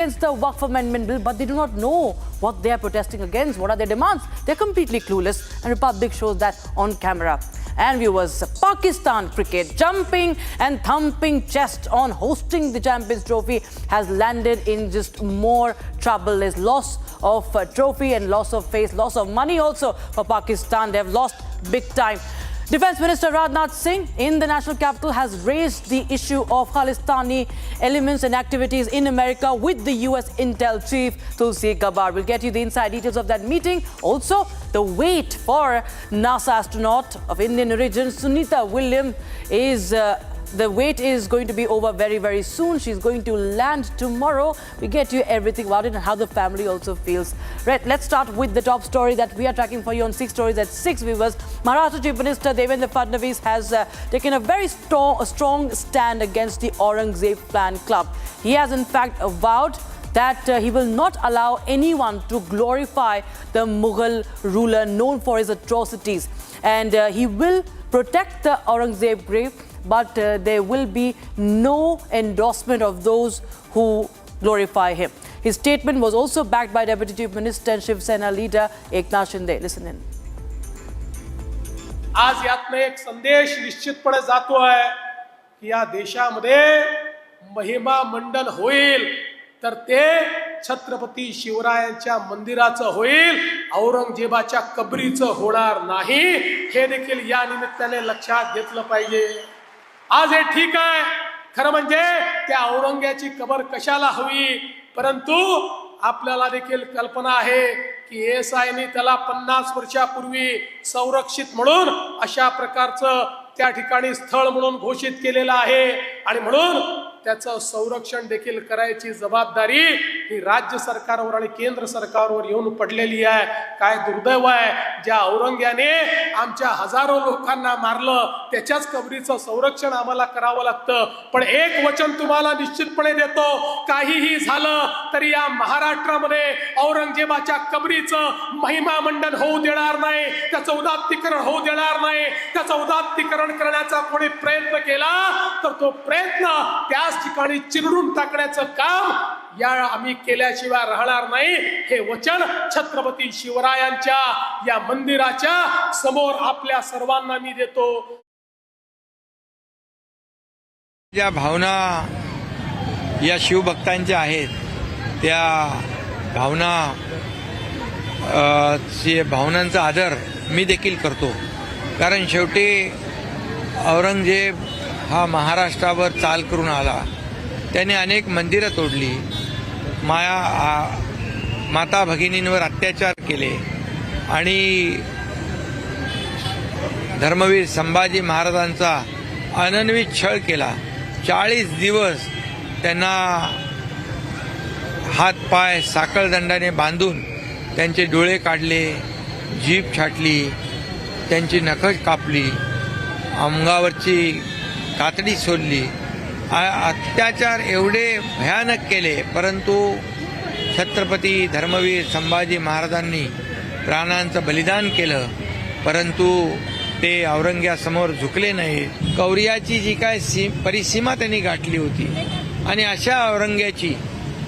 against the Waqf Amendment Bill, but they do not know what they are protesting against. What are their demands? They're completely clueless, and Republic shows that on camera. And viewers, Pakistan cricket jumping and thumping chest on hosting the Champions Trophy has landed in just more trouble. There's loss of trophy and loss of face, loss of money also for Pakistan. They have lost big time. Defense Minister Rajnath Singh in the national capital has raised the issue of Khalistani elements and activities in America with the US Intel chief Tulsi Gabbard. We'll get you the inside details of that meeting. Also, the wait for NASA astronaut of Indian origin Sunita Williams is the wait is going to be over very, very soon. She's going to land tomorrow. We get you everything about it and how the family also feels. Right, let's start with the top story that we are tracking for you on 6 Stories at 6 viewers. Maharashtra Chief Minister Devendra Fadnavis has taken a very strong stand against the Aurangzeb Plan Club. He has in fact vowed that he will not allow anyone to glorify the Mughal ruler known for his atrocities. And he will protect the Aurangzeb grave, but there will be no endorsement of those who glorify him. His statement was also backed by Deputy Chief Minister and Shiv Sena leader Eknath Shinde. Listen in. आज यातनं एक संदेश निश्चितपणे जातो आहे की या देशामध्ये महिमा मंडन होईल तर ते छत्रपती शिवरायांच्या मंदिराचं होईल, औरंगजेबाच्या कबरीचं होणार नाही. हे देखील या निमित्ताने लक्षात घेतलं पाहिजे. आज हे ठीक आहे, खरं म्हणजे त्या औरंग्याची कबर कशाला हवी, परंतु आपल्याला देखील कल्पना आहे की एएसआयने त्याला 50 वर्षापूर्वी संरक्षित म्हणून अशा प्रकारचं त्या ठिकाणी स्थळ म्हणून घोषित केलेलं आहे आणि म्हणून त्याचं संरक्षण देखील करायची जबाबदारी ही राज्य सरकारवर आणि केंद्र सरकारवर येऊन पडलेली आहे. काय दुर्दैव आहे, ज्या औरंग्याने आमच्या हजारो लोकांना मारलं त्याच्याच कबरीचं संरक्षण आम्हाला करावं लागतं. पण एक वचन तुम्हाला निश्चितपणे देतो, काहीही झालं तरी या महाराष्ट्रामध्ये औरंगजेबाच्या कबरीचं महिमा मंडन होऊ देणार नाही, त्याचं उदात्तीकरण होऊ देणार नाही. त्याचं उदात्तीकरण करण्याचा कोणी प्रयत्न केला तर तो प्रयत्न त्याच ठिकाणी चिरडून टाकण्याचं काम या आम्ही केल्याशिवाय राहणार नाही. हे वचन छत्रपती शिवरायांच्या या मंदिराच्या समोर आपल्या सर्वांना मी देतो. ज्या भावना या शिवभक्तांच्या आहेत त्या भावनांचा आदर मी देखील करतो, कारण शेवटी औरंगजेब हा महाराष्ट्रावर चाल करून आला. त्याने अनेक मंदिरं तोडली, माता भगिनींवर अत्याचार केले आणि धर्मवीर संभाजी महाराजांचा अनन्वित छळ केला. 40 दिवस त्यांना हातपाय साखळदंडाने बांधून त्यांचे डोळे काढले, जीभ छाटली, त्यांची नखं कापली, अंगावरची कातडी सोडली, अत्याचार एवढे भयानक केले. परंतु छत्रपती धर्मवीर संभाजी महाराजांनी प्राणांचं बलिदान केलं, परंतु ते औरंग्यासमोर झुकले नाही. कौर्याची जी काय परिसीमा त्यांनी गाठली होती आणि अशा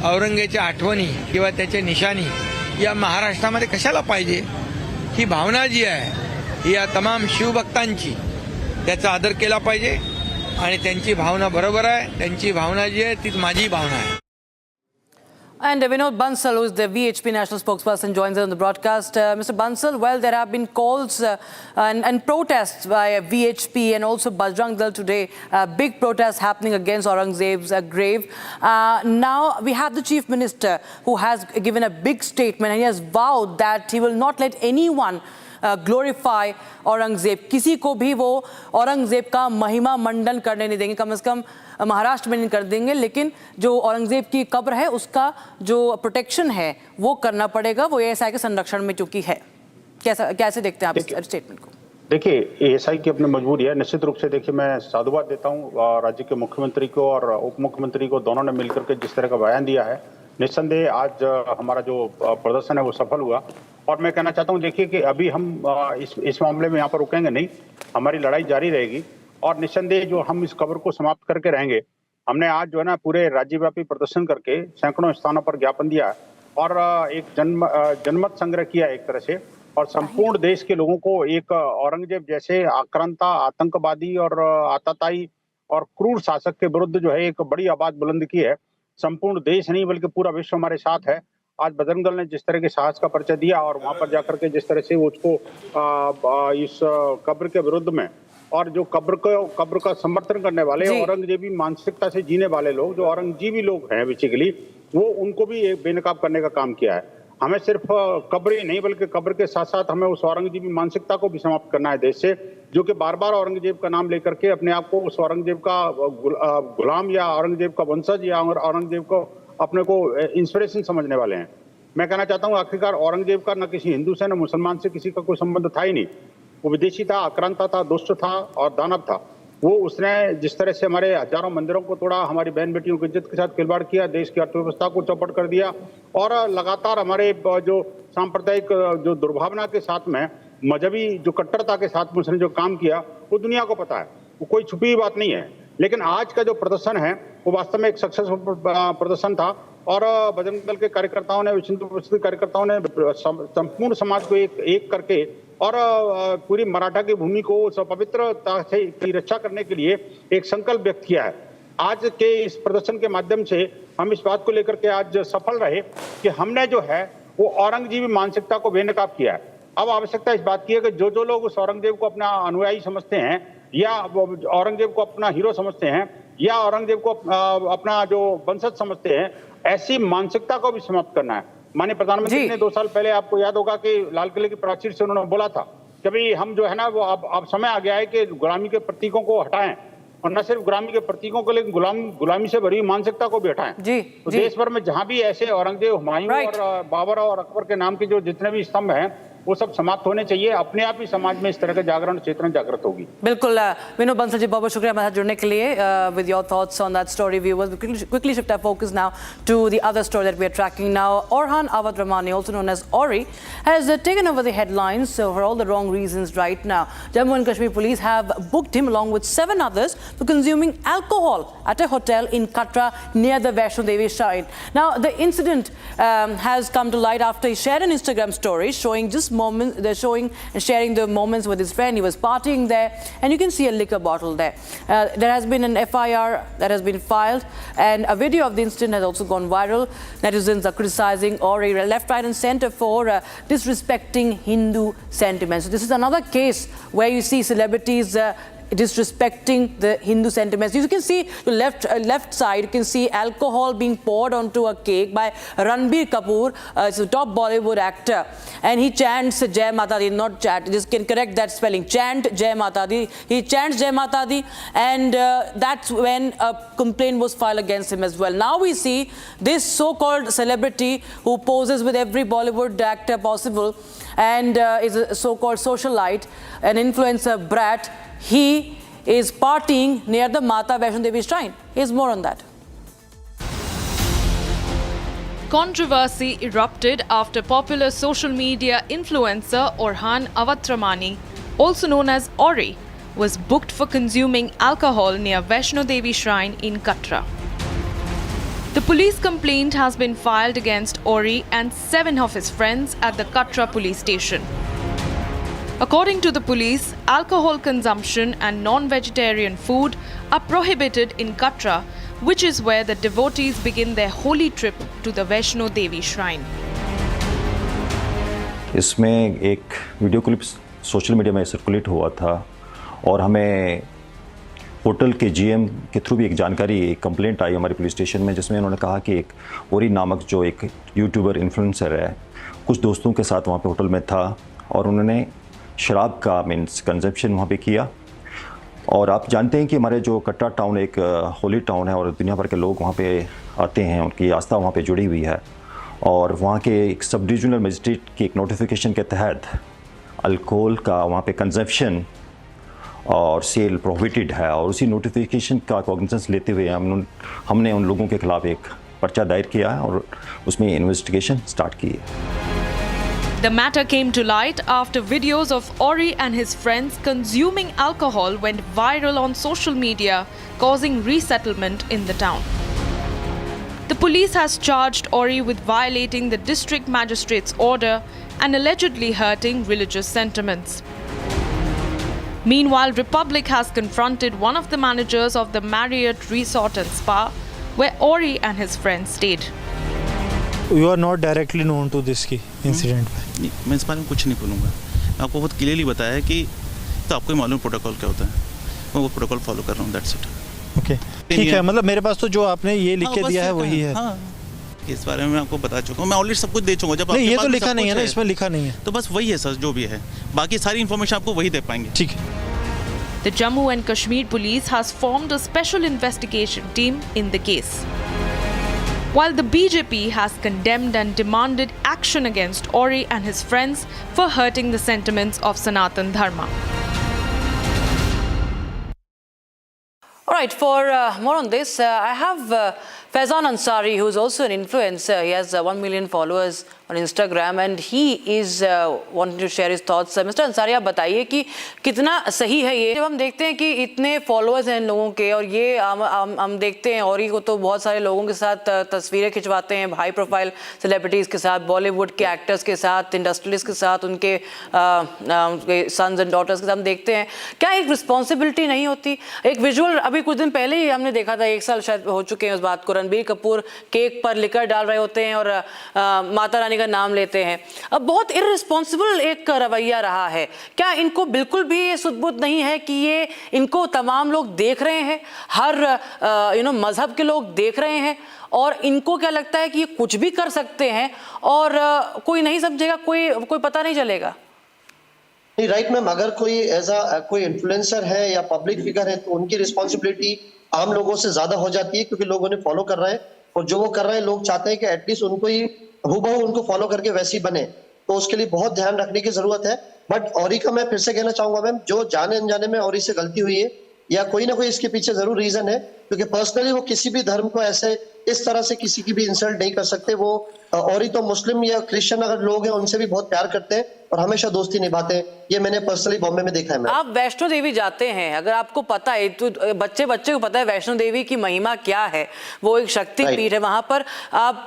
औरंग्याच्या आठवणी किंवा त्याच्या निशाणी या महाराष्ट्रामध्ये कशाला पाहिजे. ही भावना जी आहे ही या तमाम शिवभक्तांची, त्याचा आदर केला पाहिजे आणि त्यांची भावना बरोबर आहे. त्यांची भावना जी आहे तीच माझी भावना आहे. And Vinod Bansal, who is the VHP national spokesperson, joins us on the broadcast. Mr. Bansal, well, there have been calls and protests by VHP and also Bajrang Dal today, big protests happening against Aurangzeb's grave. Now we have the Chief Minister who has given a big statement and he has vowed that he will not let anyone glorify Aurangzeb. किसी को भी वो औरंगजेब का महिमा मंडन करने नहीं देंगे, कम से कम महाराष्ट्र में नहीं कर देंगे, लेकिन जो औरंगजेब की कब्र है उसका जो प्रोटेक्शन है वो करना पड़ेगा. वो एएसआई के संरक्षण में चुकी है. कैसे देखते हैं आप इस स्टेटमेंट को? देखिए, एएसआई की अपनी मजबूरी है. निश्चित रूप से देखिए, मैं साधुवाद देता हूँ राज्य के मुख्यमंत्री को और उप मुख्यमंत्री को, दोनों ने मिलकर के जिस तरह का बयान दिया है. निस्संदेह आज हमारा जो प्रदर्शन है वो सफल हुआ. और मैं कहना चाहता हूं, देखिए कि अभी हम इस मामले में यहाँ पर रुकेंगे नहीं, हमारी लड़ाई जारी रहेगी और निस्संदेह जो हम इस खबर को समाप्त करके रहेंगे हमने आज जो है ना पूरे राज्यव्यापी प्रदर्शन करके सैकड़ों स्थानों पर ज्ञापन दिया और एक जनमत संग्रह किया एक तरह से, और संपूर्ण देश के लोगों को एक औरंगजेब जैसे आक्रांता, आतंकवादी और आतताई और क्रूर शासक के विरुद्ध जो है एक बड़ी आवाज बुलंद की है। संपूर्ण देश नहीं बल्कि पूरा विश्व हमारे साथ है। आज बजरंग दल ने जिस तरह के साहस का परिचय दिया और वहां पर जाकर के जिस तरह से उसको इस कब्र के विरुद्ध में, और जो कब्र का समर्थन करने वाले औरंगजेबी मानसिकता से जीने वाले लोग, जो औरंगजेबी लोग हैं बेसिकली, वो उनको भी बेनकाब करने का काम किया है। हमें सिर्फ कब्र ही नहीं बल्कि कब्र के साथ साथ हमें उस औरंगजेबी मानसिकता को भी समाप्त करना है देश से, जो कि बार बार औरंगजेब का नाम लेकर के अपने आप को उस औरंगजेब का गुलाम या औरंगजेब का वंशज या औरंगजेब को अपने को इंस्पिरेशन समझने वाले हैं। मैं कहना चाहता हूँ आखिरकार औरंगजेब का न किसी हिंदू से न मुसलमान से किसी का कोई संबंध था ही नहीं। वो विदेशी था, आक्रांता था, दुष्ट था और दानव था। वो उसने जिस तरह से हमारे हजारों मंदिरों को तोड़ा, हमारी बहन बेटियों की इज्जत के साथ खिलवाड़ किया, देश की अर्थव्यवस्था को चौपट कर दिया और लगातार हमारे जो सांप्रदायिक जो दुर्भावना के साथ में मजहबी जो कट्टरता के साथ में उसने जो काम किया वो दुनिया को पता है, वो कोई छुपी हुई बात नहीं है। लेकिन आज का जो प्रदर्शन है वो वास्तव में एक सक्सेसफुल प्रदर्शन था और बजरंग दल के कार्यकर्ताओं ने, विश्व हिंदू परिषद के कार्यकर्ताओं ने संपूर्ण समाज को एक करके और पूरी मराठा की भूमि को पवित्रता से की रक्षा करने के लिए एक संकल्प व्यक्त किया है। आज के इस प्रदर्शन के माध्यम से हम इस बात को लेकर के आज सफल रहे कि हमने जो है वो औरंगजेबी मानसिकता को बेनकाब किया है। अब आवश्यकता इस बात की है कि जो लोग उस औरंगजेब को अपना अनुयायी समझते हैं या औरंगजेब को अपना हीरो समझते हैं या औरंगजेब को अपना जो वंशज समझते हैं, ऐसी मानसिकता को भी समाप्त करना है। माननीय प्रधानमंत्री ने 2 साल पहले, आपको याद होगा कि लाल किले की प्राचीर से उन्होंने बोला था कि भाई हम जो है ना वो अब समय आ गया है कि गुलामी के प्रतीकों को हटाएं और न सिर्फ गुलामी के प्रतीकों को लेकिन गुलामी से भरी मानसिकता को भी हटाएं। तो देश भर में जहां भी ऐसे औरंगजेब, हुमायूं और बाबर और अकबर के नाम के जो जितने भी स्तंभ हैं वो सब समाप्त होने चाहिए। अपने आप ही समाज में इस तरह का जागरण चेतना जागृत होगी। बिल्कुल विनोद बंसल जी, बहुत शुक्रिया हमारे साथ जुड़ने के लिए with your thoughts on that story. Viewers, quickly shift our focus now to the other story that we are tracking now. Orhan Awatramani, also known as Orry, has taken over the headlines for all the wrong reasons right now. Jammu and Kashmir police have booked him along with 7 others for consuming alcohol at a hotel in Katra near the Vaishno Devi shrine. Now the incident has come to light after he shared an Instagram story showing just moments, they're showing and sharing the moments with his friend. He was partying there and you can see a liquor bottle there. There has been an FIR that has been filed and a video of the incident has also gone viral. Netizens are criticizing Orry left, right and center for disrespecting Hindu sentiments. So this is another case where you see celebrities disrespecting the Hindu sentiments. You can see the left side, you can see alcohol being poured onto a cake by Ranbir Kapoor, it's a top Bollywood actor, and he chants Jai Mata Di, not chant, just can correct that spelling, chant Jai Mata Di. He chants Jai Mata Di, and that's when a complaint was filed against him as well. Now we see this so-called celebrity who poses with every Bollywood actor possible and is a so-called socialite, an influencer brat. He is partying near the Mata Vaishno Devi shrine. Here's more on that. Controversy erupted after popular social media influencer Orhan Awatramani, also known as Orry, was booked for consuming alcohol near Vaishno Devi shrine in Katra. The police complaint has been filed against Orry and 7 of his friends at the Katra police station. According to the police, alcohol consumption and non-vegetarian food are prohibited in Katra, which is where the devotees begin their holy trip to the Vaishno Devi shrine. इसमें एक video clip social media में circulate हुआ था और हमें hotel के GM के through भी एक जानकारी, एक कंप्लेंट आई हमारे पुलिस स्टेशन में, जिसमें उन्होंने कहा कि एक ओरी नामक जो एक यूट्यूबर इन्फ्लुएंसर है, कुछ दोस्तों के साथ वहाँ पे होटल में था और उन्होंने शराब का मीन्स कंजप्शन वहाँ पे किया। और आप जानते हैं कि हमारे जो कटरा टाउन एक होली टाउन है और दुनिया भर के लोग वहाँ पे आते हैं, उनकी आस्था वहाँ पे जुड़ी हुई है और वहाँ के एक सब डिविजनल मजिस्ट्रेट की एक नोटिफिकेशन के तहत अल्कोहल का वहाँ पे कंजप्शन और सेल प्रोहिबिटेड है और उसी नोटिफिकेशन का कॉग्निजेंस लेते हुए हमने उन लोगों के खिलाफ एक पर्चा दायर किया है और उसमें इन्वेस्टिगेशन स्टार्ट की है। The matter came to light after videos of Orry and his friends consuming alcohol went viral on social media, causing resettlement in the town. The police has charged Orry with violating the district magistrate's order and allegedly hurting religious sentiments. Meanwhile, Republic has confronted one of the managers of the Marriott Resort and Spa, where Orry and his friends stayed. You are not directly known to this incident. मैं इस बारे में कुछ नहीं बोलूँगा. आपको बहुत clearly बताया है कि तो आपको मालूम प्रोटोकॉल क्या होता है. मैं वो प्रोटोकॉल फॉलो कर रहा हूँ. That's it. ओके, ठीक है. मतलब मेरे पास तो जो आपने ये लिख के दिया है वही है. हाँ, इस बारे में मैं आपको बता चुका हूँ. मैं ऑलरेडी सब कुछ दे चुका हूँ. जब नहीं, ये तो लिखा नहीं है ना, इसमें लिखा नहीं है. तो बस वही है सर, जो भी है. बाकी सारी इन्फॉर्मेशन आपको वही दे पाएंगे. ठीक है. The Jammu and Kashmir police has formed a special investigation team in the case. While the BJP has condemned and demanded action against Orry and his friends for hurting the sentiments of Sanatan Dharma. All right, for more on this, I have Faizan Ansari, who is also an influencer. He has 1 million followers on Instagram and he is wanting to share his thoughts. Mr. Ansari, आप बताइए कि कितना सही है ये. जब हम देखते हैं कि इतने फॉलोअर्स हैं लोगों के और ये हम देखते हैं Orry को तो बहुत सारे लोगों के साथ तस्वीरें खिंचवाते हैं, हाई प्रोफाइल सेलिब्रिटीज़ के साथ, बॉलीवुड के एक्टर्स के साथ, इंडस्ट्रियलिस्ट के साथ, उनके सन्स एंड डॉटर्स के साथ हम देखते हैं. क्या एक रिस्पॉन्सिबिलिटी नहीं होती? एक विजुअल अभी कुछ दिन पहले ही हमने देखा था, 1 साल शायद हो चुके हैं उस बात को, रणबीर कपूर केक पर लिकर डाल रहे होते हैं और माता रानी का नाम लेते हैं. अब बहुत इररिस्पॉन्सिबल एक रवैया रहा है. क्या इनको बिल्कुल भी ये सुध-बुध नहीं है कि ये इनको तमाम लोग देख रहे हैं, हर मजहब के लोग देख रहे हैं और इनको क्या लगता है कि ये कुछ भी कर सकते हैं और कोई नहीं समझेगा, कोई पता नहीं चलेगा? नहीं, राइट मैम. अगर कोई कोई इन्फ्लुएंसर है या पब्लिक फिगर है तो उनकी रिस्पॉन्सिबिलिटी आम लोगों से ज्यादा हो जाती है, क्योंकि लोग उन्हें फॉलो कर रहे हैं और जो वो कर रहे हैं लोग चाहते हैं कि एटलीस्ट उनको ही हूबहू उनको फॉलो करके वैसे ही बने. तो उसके लिए बहुत ध्यान रखने की जरूरत है. बट Orry का मैं फिर से कहना चाहूंगा मैम, जो जाने अनजाने में Orry से गलती हुई है या कोई ना कोई इसके पीछे जरूर रीजन है, क्योंकि पर्सनली वो किसी भी धर्म को ऐसे इस तरह से किसी की भी इंसल्ट नहीं कर सकते. वो Orry तो मुस्लिम या क्रिश्चियन अगर लोग हैं उनसे भी बहुत प्यार करते हैं और हमेशा दोस्ती निभाते हैं. ये मैंने पर्सनली बॉम्बे में देखा है. आप वैष्णो देवी जाते हैं, अगर आपको पता है तो बच्चे को पता है वैष्णो देवी की महिमा क्या है, वो एक शक्ति पीठ है. वहां पर आप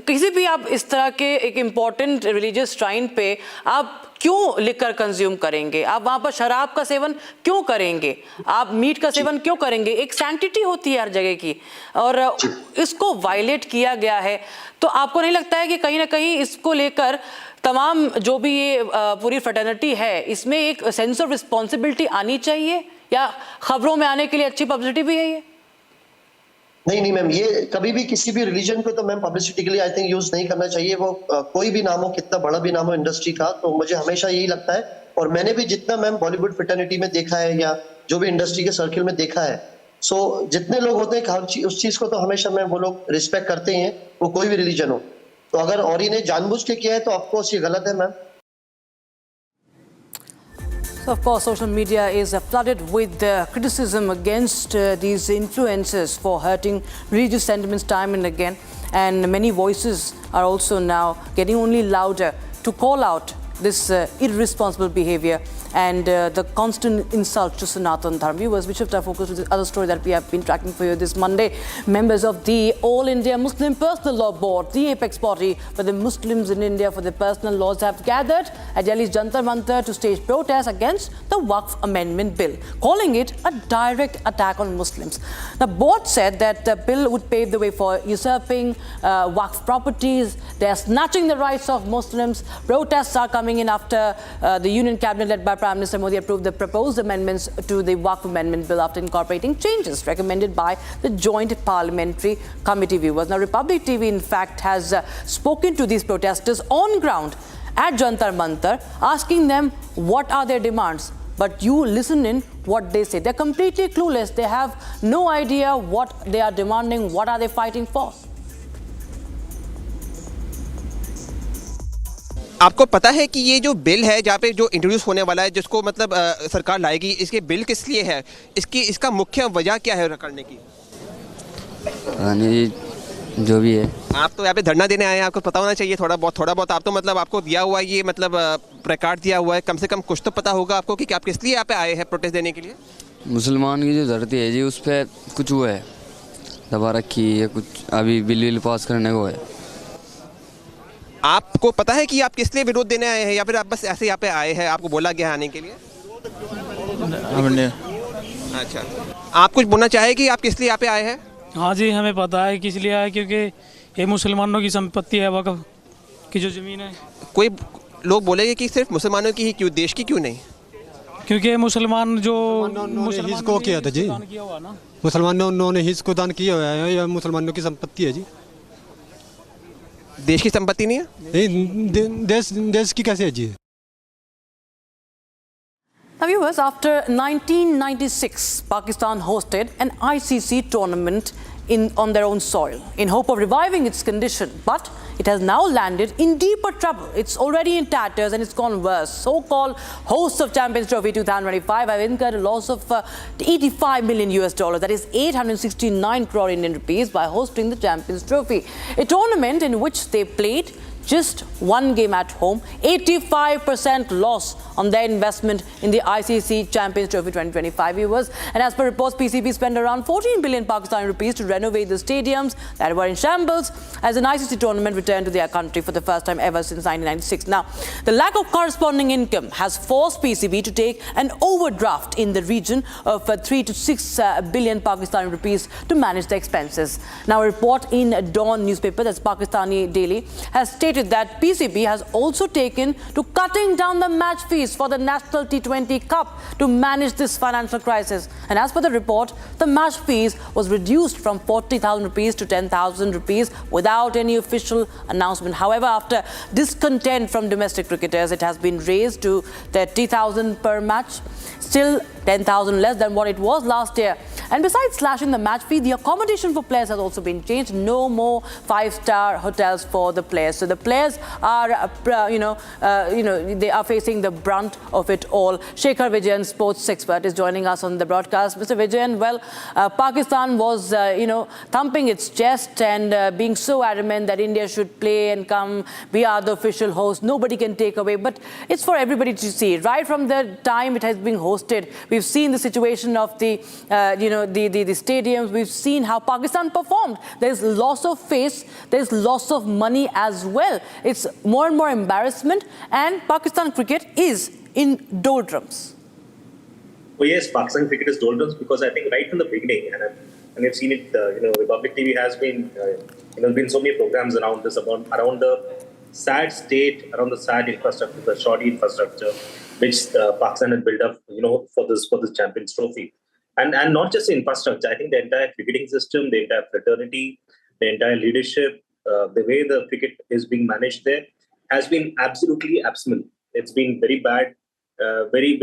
किसी भी आप इस तरह के एक इम्पोर्टेंट रिलीजियस श्राइन पे आप क्यों लिकर कंज्यूम करेंगे? आप वहां पर शराब का सेवन क्यों करेंगे? आप मीट का सेवन क्यों करेंगे? एक सैंक्टिटी होती है हर जगह की और इसको वायलेट किया गया है. तो आपको नहीं लगता है कि कहीं ना कहीं इसको लेकर तमाम जो भी ये पूरी फ्रेटर्निटी है इसमें एक सेंस ऑफ रिस्पॉन्सिबिलिटी आनी चाहिए, या खबरों में आने के लिए अच्छी पब्लिसिटी भी है ये? नहीं मैम, ये कभी भी किसी भी रिलीजन को तो मैम पब्लिसिटी के लिए आई थिंक यूज नहीं करना चाहिए. वो कोई भी नाम हो, कितना बड़ा भी नाम हो इंडस्ट्री का, तो मुझे हमेशा यही लगता है. और मैंने भी जितना मैम बॉलीवुड फ्रेटर्निटी में देखा है या जो भी इंडस्ट्री के सर्किल में देखा है, सो जितने लोग होते हैं उस चीज को तो हमेशा मैं वो लोग रिस्पेक्ट करते हैं, वो कोई भी रिलीजन हो. तो अगर Orry ने जानबूझ के किया है तो ऑफकोर्स ये गलत है ma'am. So of course, social media is flooded with criticism against these influencers for hurting religious sentiments time and again, and many voices are also now getting only louder to call out this irresponsible behavior and the constant insult to Sanatan Dharma. Viewers, we shift our focus to the other story that we have been tracking for you this Monday. Members of the All India Muslim Personal Law Board, the apex body for the Muslims in India for the personal laws, have gathered at Delhi's Jantar Mantar to stage protests against the Waqf Amendment Bill, calling it a direct attack on Muslims. The board said that the bill would pave the way for usurping Waqf properties. They are snatching the rights of Muslims. Protests are coming in after the Union Cabinet led by Prime Minister Modi approved the proposed amendments to the Waqf Amendment Bill after incorporating changes recommended by the Joint Parliamentary Committee. Viewers, now Republic TV in fact has spoken to these protesters on ground at Jantar Mantar, asking them what are their demands. But you listen in what they say. They're completely clueless. They have no idea what they are demanding, what are they fighting for. आपको पता है कि ये जो bill है जहाँ पे जो इंट्रोड्यूस होने वाला है, जिसको मतलब सरकार लाएगी, इसके बिल किस लिए है, इसका मुख्य वजह क्या है करने की? जो भी है। आप तो यहाँ पे धरना देने आए हैं, आपको पता होना चाहिए थोड़ा बहुत आप तो मतलब आपको दिया हुआ है ये मतलब प्लेकार्ड दिया हुआ है, कम से कम कुछ तो पता होगा आपको कि आप किस लिए यहाँ पे आए हैं प्रोटेस्ट देने के लिए। मुसलमान की जो धरती है जी, उस पर कुछ हुआ है, दबा रखी है, कुछ अभी बिल पास करने को है। आपको पता है कि आप किस लिए विरोध देने आए हैं या फिर आप बस ऐसे यहाँ पे आए हैं, आपको बोला गया आने के लिए? हमने अच्छा, आप कुछ बोलना चाहे कि आप किस लिए यहाँ पे आए हैं? हाँ जी, हमें पता है किस लिए आए, क्योंकि ये मुसलमानों की संपत्ति है, वक़्फ़ की जो ज़मीन है। कोई लोग बोलेंगे कि सिर्फ मुसलमानों की ही क्यों, देश की क्यों नहीं? क्योंकि मुसलमान जो हिस्सों किया था जी, मुसलमानों ने हिस्सों दान किया हुआ है, यह मुसलमानों की संपत्ति है जी। देश की संपत्ति नहीं है? नहीं, देश की कैसे है जी? Now viewers, after 1996, Pakistan hosted an ICC tournament on their own soil in hope of reviving its condition, but it has now landed in deeper trouble. It's already in tatters and it's gone worse. So-called hosts of Champions Trophy 2025 have incurred a loss of $85 million, that is 869 crore Indian rupees, by hosting the Champions Trophy, a tournament in which they played just one game at home. 85% loss on their investment in the ICC Champions Trophy 2025, viewers. And as per reports, PCB spent around 14 billion Pakistani rupees to renovate the stadiums that were in shambles as an ICC tournament returned to their country for the first time ever since 1996. Now, the lack of corresponding income has forced PCB to take an overdraft in the region of 3 to 6 billion Pakistani rupees to manage the expenses. Now, a report in Dawn newspaper, that's Pakistani Daily, has stated that PCB has also taken to cutting down the match fees for the National T20 Cup to manage this financial crisis. And as per the report, the match fees was reduced from 40,000 rupees to 10,000 rupees without any official announcement. However, after discontent from domestic cricketers, it has been raised to 30,000 per match, still 10,000 less than what it was last year. And besides slashing the match fee, the accommodation for players has also been changed. No more 5-star hotels for the players. So the players are, they are facing the brunt of it all. Shekhar Vijayan, sports expert, is joining us on the broadcast. Mr. Vijayan, well, Pakistan was, thumping its chest and being so adamant that India should play and come. We are the official host. Nobody can take away. But it's for everybody to see. Right from the time it has been hosted, we've seen the situation of the stadiums. We've seen how Pakistan performed. There's loss of face. There's loss of money as well. It's more and more embarrassment, and Pakistan cricket is in doldrums. Well, yes, Pakistan cricket is doldrums because I think right from the beginning, and we've seen it. Republic TV has been, been so many programs around this, around the sad state, around the sad infrastructure, the shoddy infrastructure, which Pakistan had built up, for this Champions Trophy, and not just the infrastructure. I think the entire cricketing system, the entire fraternity, the entire leadership, the way the cricket is being managed there has been absolutely abysmal. It's been very bad, very.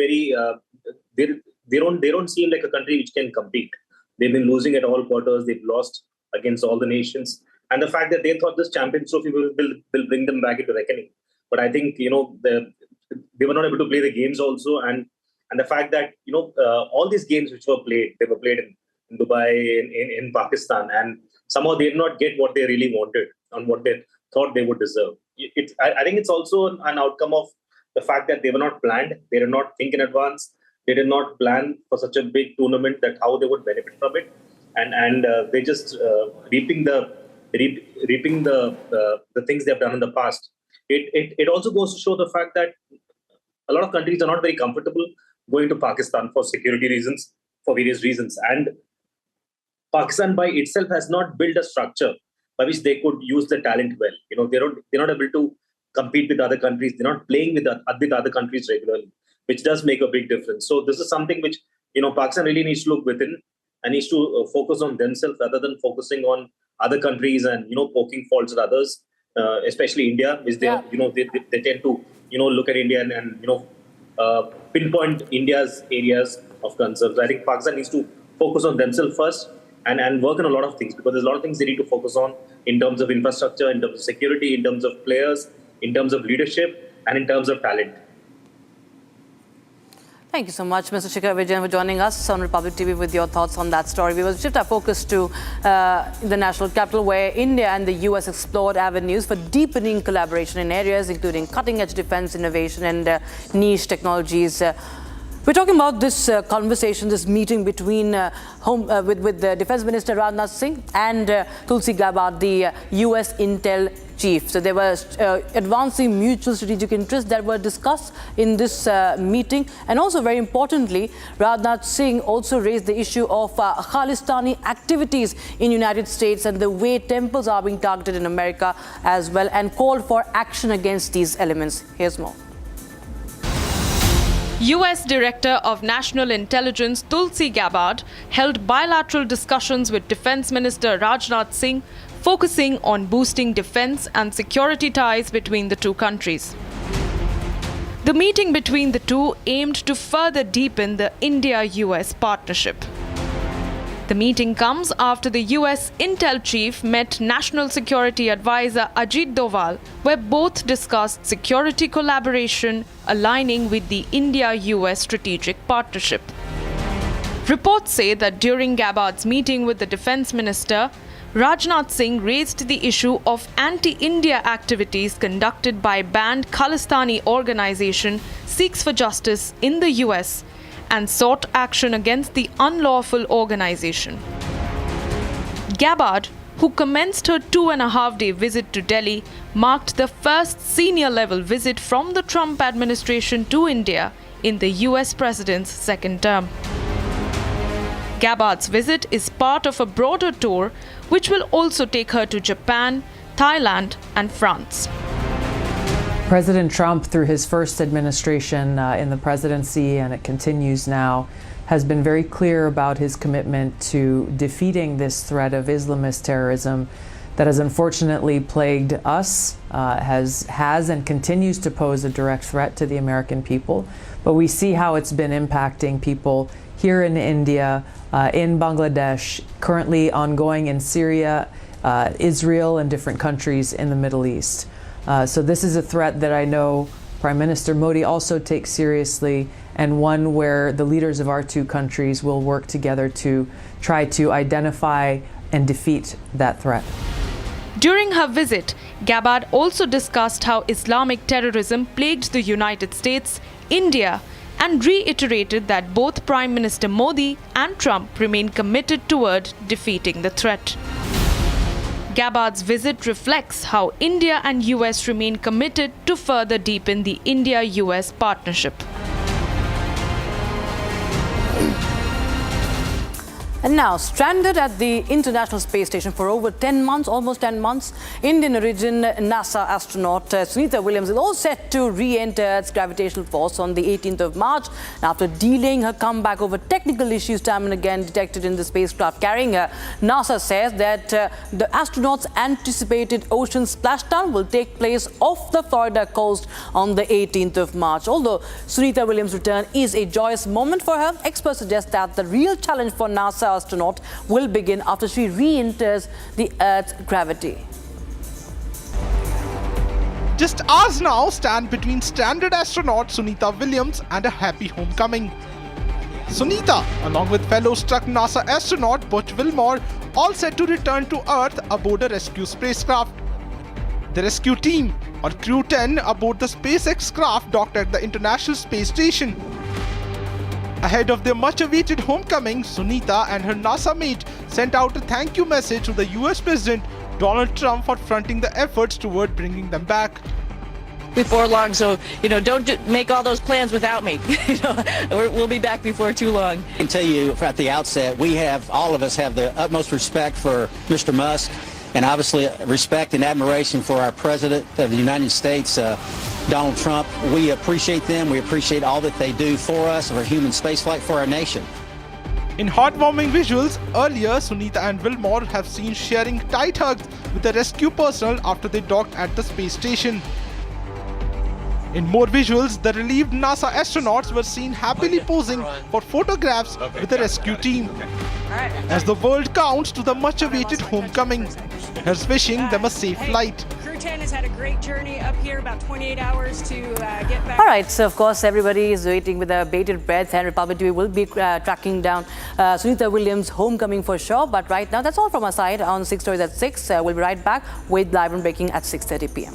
They don't seem like a country which can compete. They've been losing at all quarters. They've lost against all the nations, and the fact that they thought this Champions Trophy will bring them back into reckoning. But I think they were not able to play the games also, and the fact that all these games which were played, they were played in Dubai, in Pakistan, and somehow they did not get what they really wanted and what they thought they would deserve. I think it's also an outcome of the fact that they were not planned. They did not think in advance. They did not plan for such a big tournament that how they would benefit from it, and they just reaping the things they have done in the past. It also goes to show the fact that a lot of countries are not very comfortable going to Pakistan for security reasons, for various reasons, and Pakistan by itself has not built a structure by which they could use the talent well. They're not able to compete with other countries. They're not playing with other countries regularly, which does make a big difference. So this is something which Pakistan really needs to look within and needs to focus on themselves rather than focusing on other countries and poking faults at others, especially India, which they tend to look at India and pinpoint India's areas of concern. So I think Pakistan needs to focus on themselves first and work on a lot of things, because there's a lot of things they need to focus on in terms of infrastructure, in terms of security, in terms of players, in terms of leadership, and in terms of talent. Thank you so much, Mr. Shikhar Vijayan, for joining us on Republic TV with your thoughts on that story. We will shift our focus to the national capital, where India and the US explored avenues for deepening collaboration in areas including cutting-edge defense innovation and niche technologies. We're talking about this conversation, this meeting between with the Defense Minister Rajnath Singh and Tulsi Gabbard, the US Intel chief. So there were advancing mutual strategic interests that were discussed in this meeting. And also, very importantly, Rajnath Singh also raised the issue of Khalistani activities in United States and the way temples are being targeted in America as well, and called for action against these elements. Here's more. US Director of National Intelligence Tulsi Gabbard held bilateral discussions with Defense Minister Rajnath Singh, focusing on boosting defense and security ties between the two countries. The meeting between the two aimed to further deepen the India-US partnership. The meeting comes after the US Intel chief met National Security Advisor Ajit Doval, where both discussed security collaboration aligning with the India-US strategic partnership. Reports say that during Gabbard's meeting with the defense minister, Rajnath Singh raised the issue of anti-India activities conducted by banned Khalistani organization Sikhs for Justice in the US, and sought action against the unlawful organization. Gabbard, who commenced her 2.5-day visit to Delhi, marked the first senior-level visit from the Trump administration to India in the US president's second term. Gabbard's visit is part of a broader tour which will also take her to Japan, Thailand, and France. President Trump, through his first administration in the presidency, and it continues now, has been very clear about his commitment to defeating this threat of Islamist terrorism that has unfortunately plagued us, has and continues to pose a direct threat to the American people. But we see how it's been impacting people here in India, in Bangladesh, currently ongoing in Syria, Israel, and different countries in the Middle East. So this is a threat that I know Prime Minister Modi also takes seriously, and one where the leaders of our two countries will work together to try to identify and defeat that threat. During her visit, Gabbard also discussed how Islamic terrorism plagued the United States, India, and reiterated that both Prime Minister Modi and Trump remain committed toward defeating the threat. Gabbard's visit reflects how India and US remain committed to further deepen the India-US partnership. And now, stranded at the International Space Station for over 10 months, almost 10 months, Indian origin NASA astronaut Sunita Williams is all set to re-enter Earth's gravitational force on the 18th of March. And after delaying her comeback over technical issues time and again detected in the spacecraft carrying her, NASA says that the astronaut's anticipated ocean splashdown will take place off the Florida coast on the 18th of March. Although Sunita Williams' return is a joyous moment for her, experts suggest that the real challenge for NASA astronaut will begin after she re-enters the Earth's gravity. Just hours now stand between stranded astronaut Sunita Williams and a happy homecoming. Sunita, along with fellow struck NASA astronaut Butch Wilmore, all set to return to Earth aboard a rescue spacecraft. The rescue team, or Crew 10, aboard the SpaceX craft docked at the International Space Station. Ahead of their much-awaited homecoming, Sunita and her NASA mate sent out a thank you message to the US President Donald Trump for fronting the efforts toward bringing them back. Before long, so don't make all those plans without me. We'll be back before too long. I can tell you at the outset, all of us have the utmost respect for Mr. Musk, and obviously respect and admiration for our President of the United States, Donald Trump. We appreciate them. We appreciate all that they do for us, for human spaceflight, for our nation. In heartwarming visuals, earlier Sunita and Wilmore have seen sharing tight hugs with the rescue personnel after they docked at the space station. In more visuals, the relieved NASA astronauts were seen happily posing for photographs with the rescue team. As the world counts to the much-awaited homecoming, here's wishing them a safe flight. Crew 10 has had a great journey up here, about 28 hours to get back. All right, so of course everybody is waiting with a bated breath, and Republic TV will be tracking down Sunita Williams' homecoming for sure. But right now, that's all from our side on 6 Stories at 6. We'll be right back with Live and Breaking at 6:30 p.m.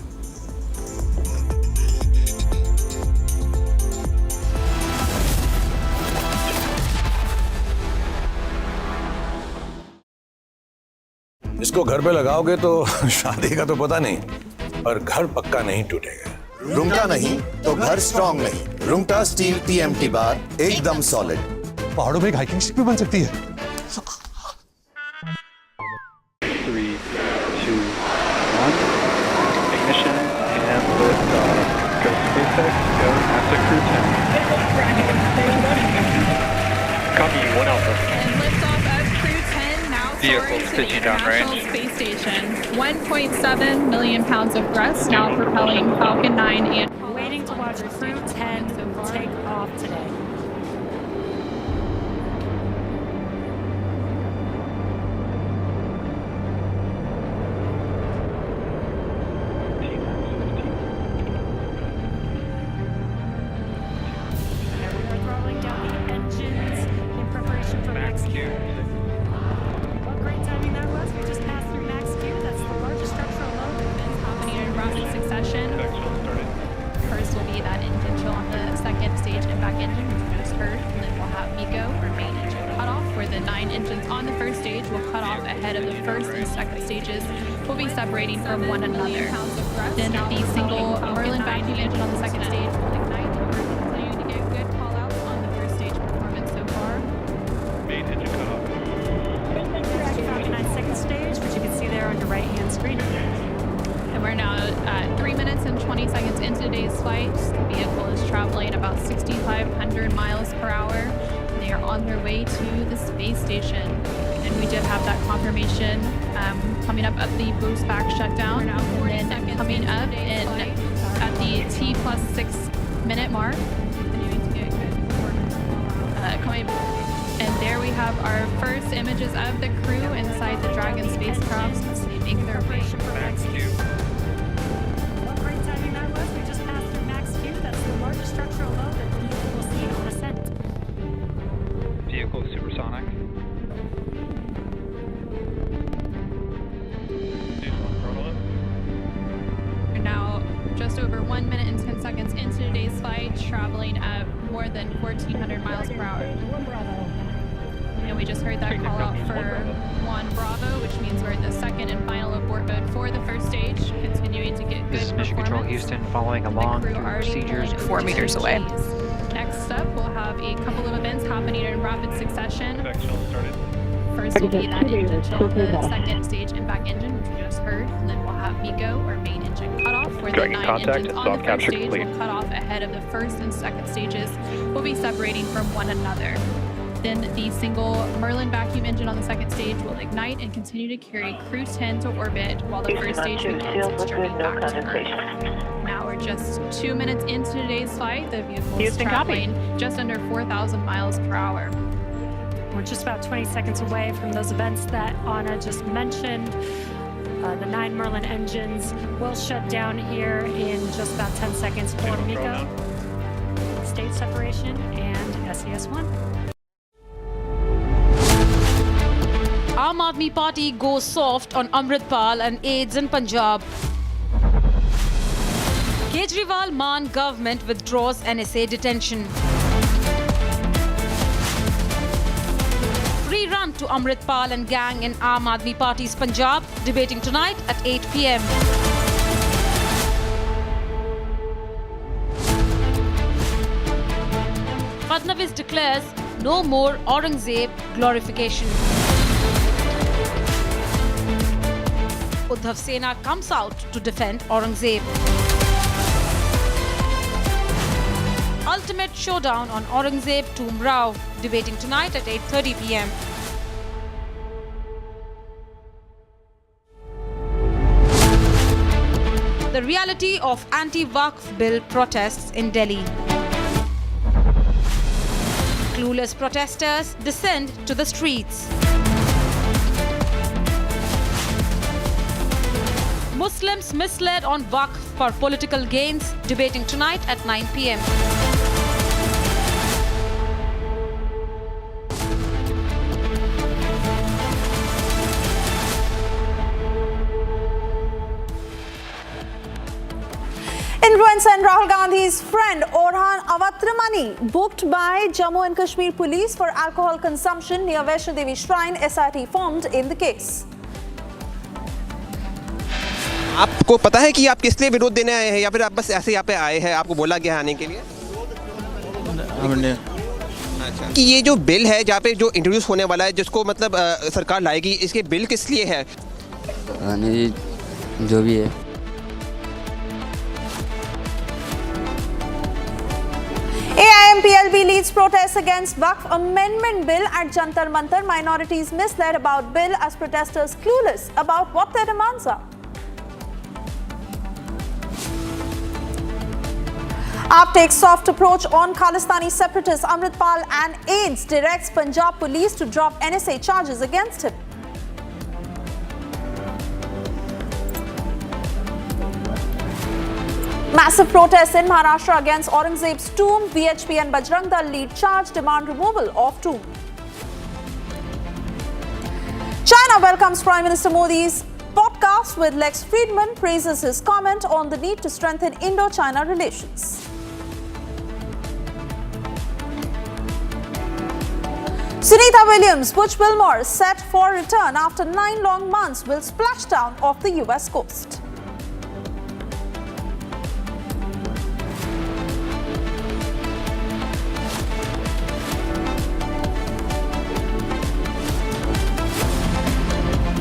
इसको घर पे लगाओगे तो शादी का तो पता नहीं, पर घर पक्का नहीं टूटेगा। रुंगटा नहीं तो घर स्ट्रॉन्ग नहीं। रुंगटा स्टील TMT बार एकदम सॉलिड। पहाड़ों में एक हाइकिंग स्टिक भी बन सकती है। 3, 2, 1. Ignition and liftoff. Go SpaceX. Go NASA Crew 10. Copy 1 Alpha. And liftoff of Crew 10 now Vehicles pitching downrange. Space Station. 1.7 million pounds of thrust now propelling Falcon 9 and Waiting to watch Crew 10 take off today. Separating from one another. Then the single Merlin vacuum engine on the second stage will ignite. We're continuing to get good call-outs on the first stage performance so far. Main engine cutoff. Falcon 9 second stage, which you can see there on your right-hand screen. And we're now at 3 minutes and 20 seconds into today's flight. The vehicle is traveling about 6,500 miles per hour. And they are on their way to the space station. And we did have that confirmation coming up at the boost back shutdown, and then coming up at the T+6 minute mark. And there we have our first images of the crew inside the Dragon spacecraft as they make their way. What great timing that was. We just passed through Max Q. That's the largest structural load that we'll see on ascent. Vehicle supersonic. Now just over 1 minute and 10 seconds into today's flight, traveling at more than 1,400 miles per hour. And we just heard that call out for 1 Bravo, which means we're in the second and final abort mode for the first stage, continuing to get good This is Mission Control Houston, following along through procedures 4 meters away. Next up, we'll have a couple of events happening in rapid succession. First will be that engine chill, the second stage impact engine, which we just heard, and then we'll have MECO, or main engine cutoff, where the 9 engines on the first stage will cut off ahead of the first and second stages. Will be separating from one another. Then the single Merlin vacuum engine on the second stage will ignite and continue to carry Crew 10 to orbit while the first stage begins its journey back to Earth. Now we're just 2 minutes into today's flight. The vehicle is traveling just under 4,000 miles per hour. We're just about 20 seconds away from those events that Anna just mentioned. The 9 Merlin engines will shut down here in just about 10 seconds for MECO, stage separation, and SES-1. Aam Aadmi Party goes soft on Amritpal and aides in Punjab. Kejriwal-Maan government withdraws NSA detention. Free run to Amritpal and gang in Aam Aadmi Party's Punjab, debating tonight at 8 p.m. Fadnavis declares no more Aurangzeb glorification. Uddhav Sena comes out to defend Aurangzeb. Ultimate showdown on Aurangzeb to Umrao, debating tonight at 8:30 p.m. The reality of anti-Waqf Bill protests in Delhi. Clueless protesters descend to the streets. Muslims misled on Waqf for political gains, debating tonight at 9 p.m. Influencer and Rahul Gandhi's friend Orhan Awatramani booked by Jammu and Kashmir police for alcohol consumption near Vaishno Devi shrine. SIT formed in the case. आपको पता है कि आप किस लिए विरोध देने आए हैं या फिर आप बस ऐसे यहाँ पे आए हैं, आपको बोला गया आने के लिए? अच्छा, कि ये जो बिल है जहाँ पे जो इंट्रोड्यूस होने वाला है जिसको मतलब सरकार लाएगी, इसके बिल किस लिए है? नहीं, जो भी है। AIMPLB leads protests against Waqf Amendment Bill at Jantar Mantar. Minorities misled about bill as protesters clueless about what their demands are. AAP takes soft approach on Khalistani separatists. Amritpal and aides directs Punjab police to drop NSA charges against him. Massive protests in Maharashtra against Aurangzeb's tomb. VHP and Bajrang Dal lead charge, demand removal of tomb. China welcomes Prime Minister Modi's podcast with Lex Friedman, praises his comment on the need to strengthen Indo-China relations. Sunita Williams, Butch Wilmore set for return after 9 long months will splash down off the US coast.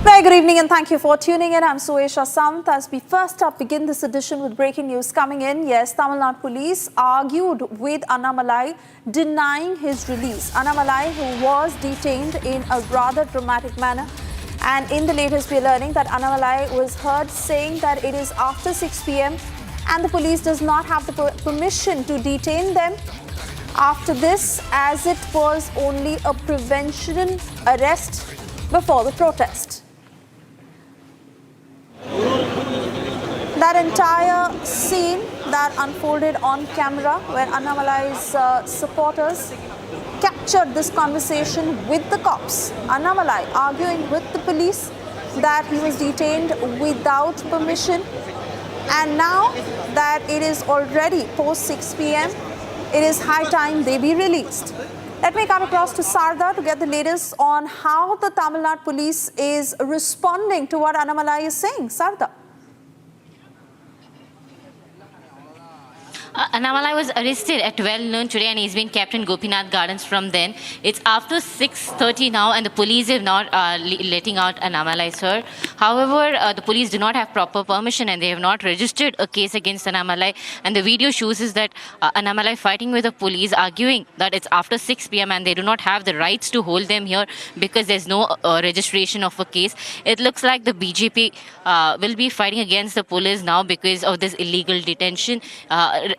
Very good evening and thank you for tuning in. I'm Suesha Samant. As we first up begin this edition with breaking news coming in. Yes, Tamil Nadu police argued with Annamalai denying his release. Annamalai, who was detained in a rather dramatic manner. And in the latest, we are learning that Annamalai was heard saying that it is after 6 p.m. and the police does not have the permission to detain them after this, as it was only a prevention arrest before the protest. That entire scene that unfolded on camera where Annamalai's supporters captured this conversation with the cops. Annamalai arguing with the police that he was detained without permission, and now that it is already post 6 p.m, it is high time they be released. Let me come across to Sarda to get the latest on how the Tamil Nadu police is responding to what Annamalai is saying. Sarda. Annamalai was arrested at 12 noon today and he's been kept in Gopinath Gardens from then. It's after 6:30 now and the police are not letting out Annamalai, sir. However, the police do not have proper permission and they have not registered a case against Annamalai. And the video shows is that Annamalai fighting with the police, arguing that it's after 6 p.m. and they do not have the rights to hold them here because there's no registration of a case. It looks like the BJP will be fighting against the police now because of this illegal detention.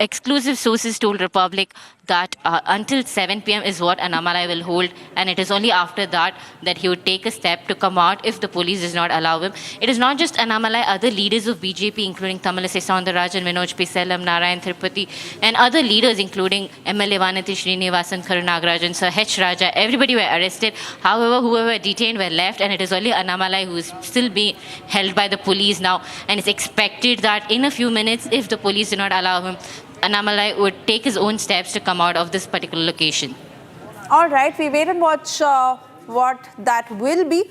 Exclusive sources told Republic that until 7 p.m. is what Annamalai will hold, and it is only after that that he would take a step to come out if the police does not allow him. It is not just Annamalai, other leaders of BJP, including Tamilisai Soundararajan, Manoj P. Sellam, Narayan Tirupati, and other leaders, including MLA Vanati Srinivasan, Karunagarajan, Sir H. Raja, everybody were arrested. However, whoever were detained were left, and it is only Annamalai who is still being held by the police now, and it's expected that in a few minutes, if the police do not allow him, Annamalai would take his own steps to come out of this particular location. All right, we wait and watch what that will be.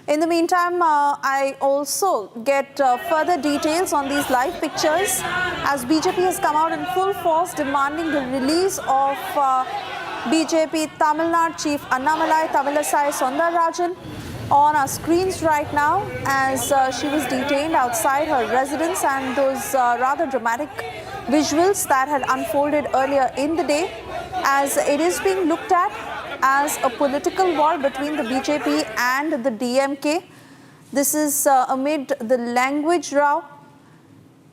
In the meantime, I also get further details on these live pictures as BJP has come out in full force demanding the release of BJP Tamil Nadu Chief Annamalai Tamilisai Soundararajan on our screens right now as she was detained outside her residence, and those rather dramatic visuals that had unfolded earlier in the day, as it is being looked at as a political war between the BJP and the DMK. This is amid the language row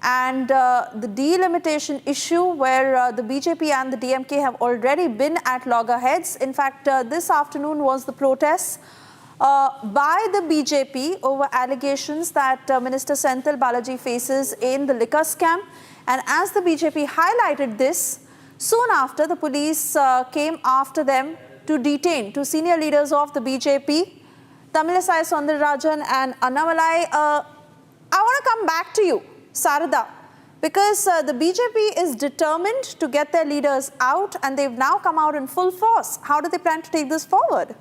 and the delimitation issue where the BJP and the DMK have already been at loggerheads. In fact, this afternoon was the protests by the BJP over allegations that Minister Senthil Balaji faces in the liquor scam. And as the BJP highlighted this, soon after the police came after them to detain two senior leaders of the BJP, Tamilisai Soundararajan and Annamalai. I want to come back to you, Sarada, because the BJP is determined to get their leaders out and they've now come out in full force. How do they plan to take this forward?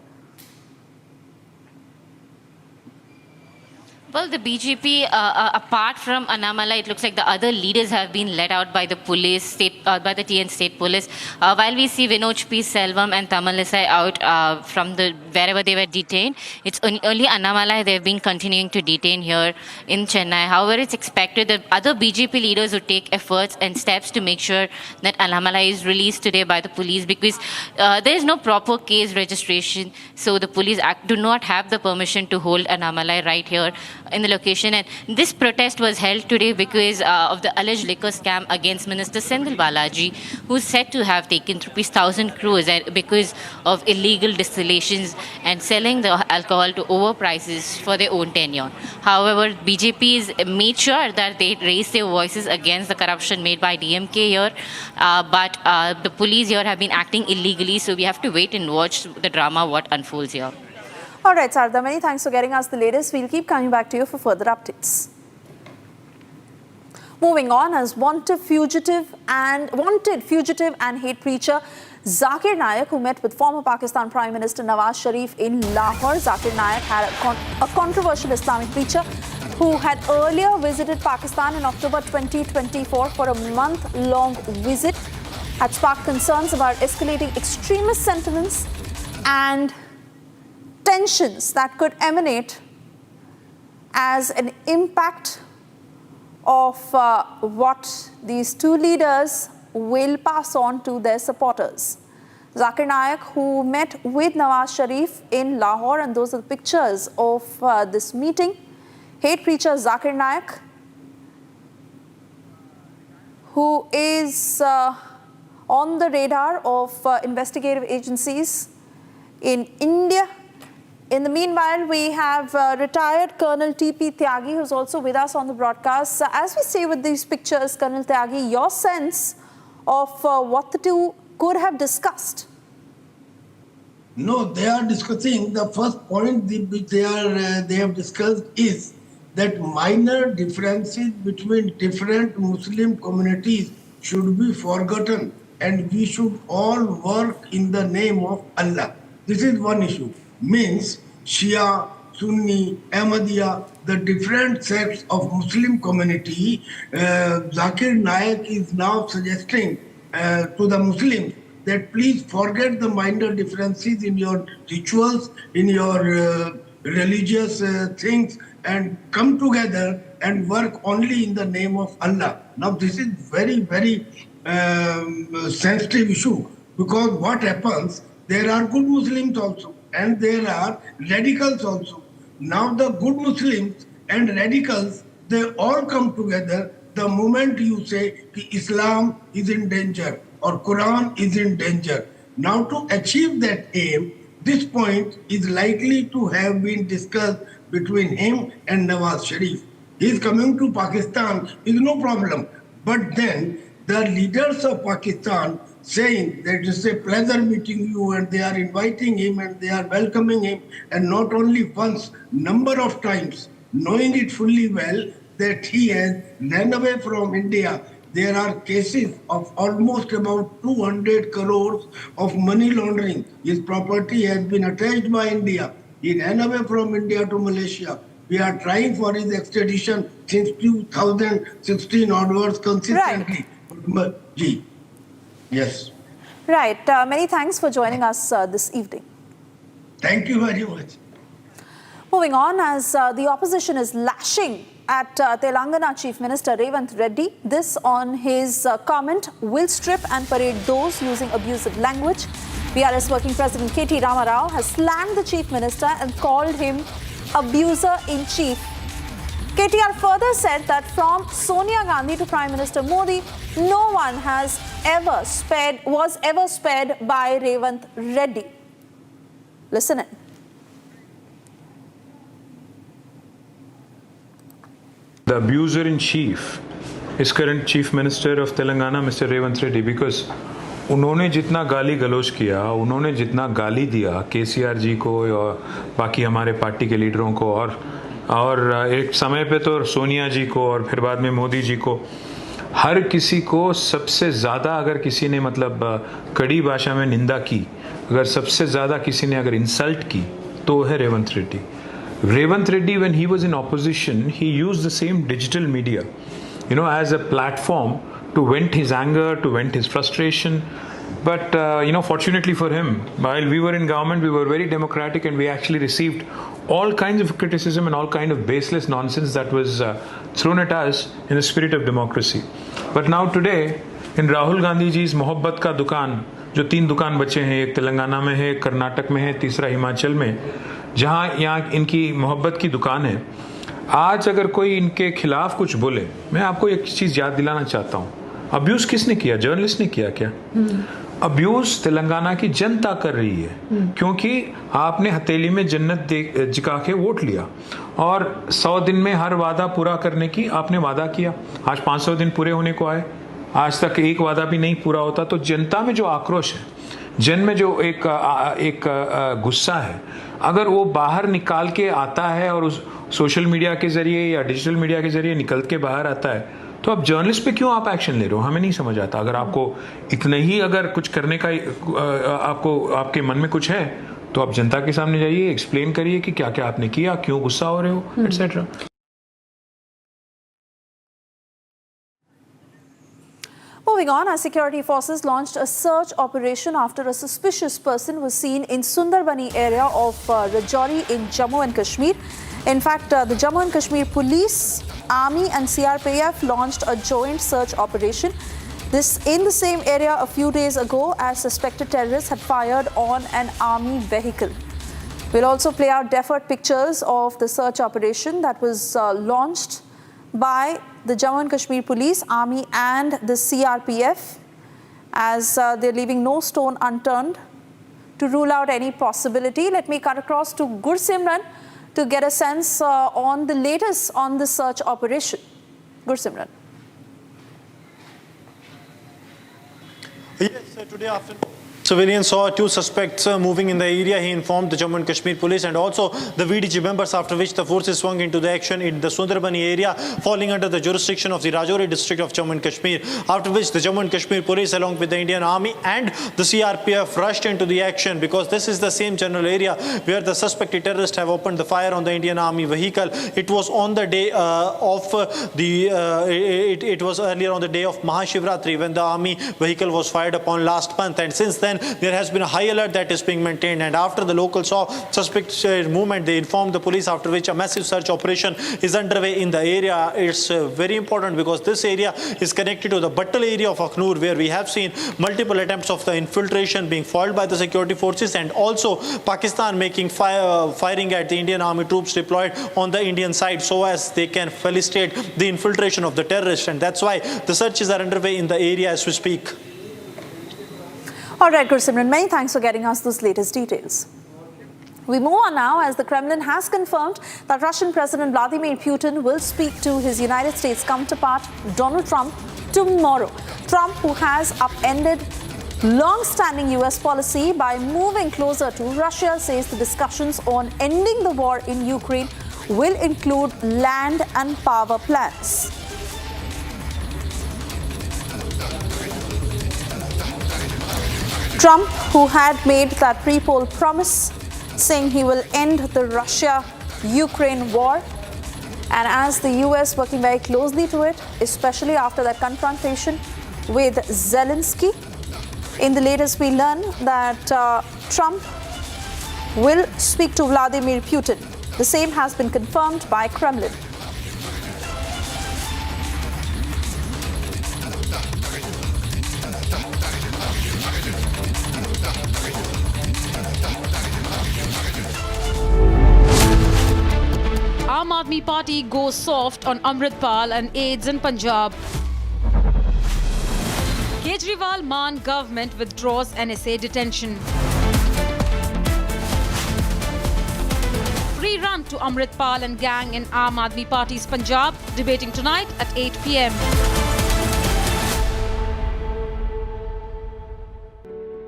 Well, the BJP, apart from Annamalai, it looks like the other leaders have been let out by the police, by the TN state police. While we see Vinod P. Selvam and Tamilisai out from wherever they were detained, it's only Annamalai they've been continuing to detain here in Chennai. However, it's expected that other BJP leaders would take efforts and steps to make sure that Annamalai is released today by the police, because there is no proper case registration. So the police do not have the permission to hold Annamalai right here in the location. And this protest was held today because of the alleged liquor scam against Minister Senthil Balaji, who's said to have taken ₹1,000 crores because of illegal distillations and selling the alcohol to overprices for their own tenure. However, BJP has made sure that they raise their voices against the corruption made by DMK here, but the police here have been acting illegally, so we have to wait and watch the drama what unfolds here. All right, Sarada, many thanks for getting us the latest. We'll keep coming back to you for further updates. Moving on, as wanted fugitive and hate preacher Zakir Naik, who met with former Pakistan Prime Minister Nawaz Sharif in Lahore. Zakir Naik had a controversial Islamic preacher who had earlier visited Pakistan in October 2024 for a month-long visit, had sparked concerns about escalating extremist sentiments and tensions that could emanate as an impact of what these two leaders will pass on to their supporters. Zakir Naik, who met with Nawaz Sharif in Lahore, and those are the pictures of this meeting. Hate preacher Zakir Naik, who is on the radar of investigative agencies in India. In the meanwhile, we have retired Colonel T.P. Tyagi, who's also with us on the broadcast. As we say with these pictures, Colonel Tyagi, your sense of what the two could have discussed? No, they are discussing, the first point which they have discussed is that minor differences between different Muslim communities should be forgotten and we should all work in the name of Allah. This is one issue. Means Shia, Sunni, Ahmadiyya, the different sects of Muslim community. Zakir Naik is now suggesting to the Muslims that please forget the minor differences in your rituals, in your religious things, and come together and work only in the name of Allah. Now this is very, very sensitive issue, because what happens, there are good Muslims also and there are radicals also. Now the good Muslims and radicals, they all come together the moment you say Islam is in danger or Quran is in danger. Now to achieve that aim, this point is likely to have been discussed between him and Nawaz Sharif. He is coming to Pakistan, is no problem. But then the leaders of Pakistan saying that it's a pleasure meeting you, and they are inviting him and they are welcoming him, and not only once, number of times, knowing it fully well that he has ran away from India. There are cases of almost about 200 crores of money laundering. His property has been attached by India. He ran away from India to Malaysia. We are trying for his extradition since 2016 onwards consistently. Right. Yes. Right. Many thanks for joining us this evening. Thank you very much. Moving on, as the opposition is lashing at Telangana Chief Minister Revant Reddy, this on his comment, will strip and parade those using abusive language. BRS Working President K.T. Rama Rao has slammed the Chief Minister and called him abuser-in-chief. KTR further said that from Sonia Gandhi to Prime Minister Modi, no one was ever spared by Revant Reddy. Listen in. The abuser in chief is current Chief Minister of Telangana, Mr. Ravi Reddy, because उन्होंने जितना गाली गलौज किया, उन्होंने जितना गाली दिया केसीआर जी को और बाकी हमारे पार्टी के लीडरों को और एक समय पे तो सोनिया जी को और फिर बाद में मोदी जी को, हर किसी को सबसे ज़्यादा अगर किसी ने मतलब कड़ी भाषा में निंदा की, अगर सबसे ज़्यादा किसी ने अगर इंसल्ट की तो है Revanth Reddy. Revanth Reddy, when he was in opposition, he used the same digital media, as a platform to vent his anger, to vent his frustration. But, fortunately for him, while we were in government, we were very democratic and we actually received all kinds of criticism and all kind of baseless nonsense that was thrown at us in the spirit of democracy. But now today, in Rahul Gandhi ji's मोहब्बत का दुकान, जो 3 दुकान बचे हैं, एक तेलंगाना में है, कर्नाटक में है, तीसरा हिमाचल में, जहाँ यहाँ इनकी मोहब्बत की दुकान है. आज अगर कोई इनके खिलाफ कुछ बोले, मैं आपको एक चीज़ याद दिलाना चाहता हूँ. अब्यूज़ किसने किया? जर्नलिस्ट ने किया क्या? अब्यूज़ तेलंगाना की जनता कर रही है, क्योंकि आपने हथेली में जन्नत जिका के वोट लिया और 100 दिन में हर वादा पूरा करने की आपने वादा किया. आज 500 दिन पूरे होने को आए, आज तक एक वादा भी नहीं पूरा होता. तो जनता में जो आक्रोश है, जन में जो एक गुस्सा है, अगर वो बाहर निकाल के आता है और उस सोशल मीडिया के जरिए या डिजिटल मीडिया के जरिए निकल के बाहर आता है, तो अब जर्नलिस्ट पे क्यों आप एक्शन ले रहे हो? हमें नहीं समझ आता. अगर आपको इतना ही अगर कुछ करने का आपके मन में कुछ है, तो आप जनता के सामने जाइए, एक्सप्लेन करिए कि क्या क्या आपने किया, क्यों गुस्सा हो रहे हो, etcetera. Moving on, our security forces launched a search operation after a suspicious person was seen in Sundarbani area of Rajouri in Jammu and Kashmir. In fact, the Jammu and Kashmir Police, Army and CRPF launched a joint search operation. This in the same area a few days ago as suspected terrorists had fired on an army vehicle. We'll also play out deferred pictures of the search operation that was launched by the Jammu and Kashmir Police, Army and the CRPF, as they're leaving no stone unturned to rule out any possibility. Let me cut across to Gursimran to get a sense on the latest on the search operation. Gursimran. Yes, today afternoon, civilians saw 2 suspects moving in the area. He informed the Jammu and Kashmir Police and also the VDG members, after which the forces swung into the action in the Sundarbani area, falling under the jurisdiction of the Rajouri district of Jammu and Kashmir. After which the Jammu and Kashmir Police, along with the Indian Army and the CRPF, rushed into the action, because this is the same general area where the suspected terrorists have opened the fire on the Indian Army vehicle. It was on the day it was earlier on the day of Mahashivratri when the army vehicle was fired upon last month, and since then there has been a high alert that is being maintained. And after the locals saw suspect movement, they informed the police, after which a massive search operation is underway in the area. It's very important because this area is connected to the Battal area of Akhnur, where we have seen multiple attempts of the infiltration being foiled by the security forces, and also Pakistan making firing at the Indian army troops deployed on the Indian side so as they can facilitate the infiltration of the terrorists. And that's why the searches are underway in the area as we speak. All right, Gursimran, many thanks for getting us those latest details. We move on now, as the Kremlin has confirmed that Russian President Vladimir Putin will speak to his United States counterpart, Donald Trump, tomorrow. Trump, who has upended long-standing US policy by moving closer to Russia, says the discussions on ending the war in Ukraine will include land and power plans. Trump, who had made that pre-poll promise, saying he will end the Russia-Ukraine war, and as the US working very closely to it, especially after that confrontation with Zelensky. In the latest, we learn that Trump will speak to Vladimir Putin. The same has been confirmed by Kremlin. Aam Aadmi Party goes soft on Amritpal and aides in Punjab. Kejriwal-Maan government withdraws NSA detention. rerun to Amritpal and gang in Aam Aadmi Party's Punjab, debating tonight at 8 p.m.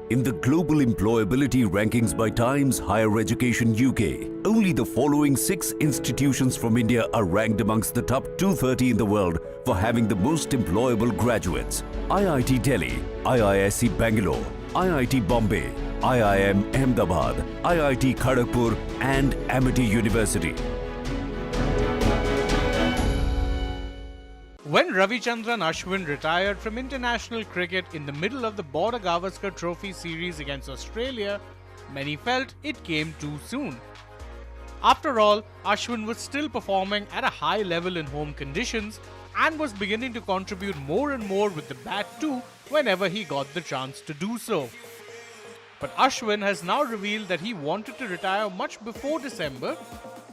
In the global employability rankings by Times Higher Education UK, only the following 6 institutions from India are ranked amongst the top 230 in the world for having the most employable graduates: IIT Delhi, IISc Bangalore, IIT Bombay, IIM Ahmedabad, IIT Kharagpur and Amity University. When Ravichandran Ashwin retired from international cricket in the middle of the Border Gavaskar Trophy series against Australia, many felt it came too soon. After all, Ashwin was still performing at a high level in home conditions and was beginning to contribute more and more with the bat too whenever he got the chance to do so. But Ashwin has now revealed that he wanted to retire much before December.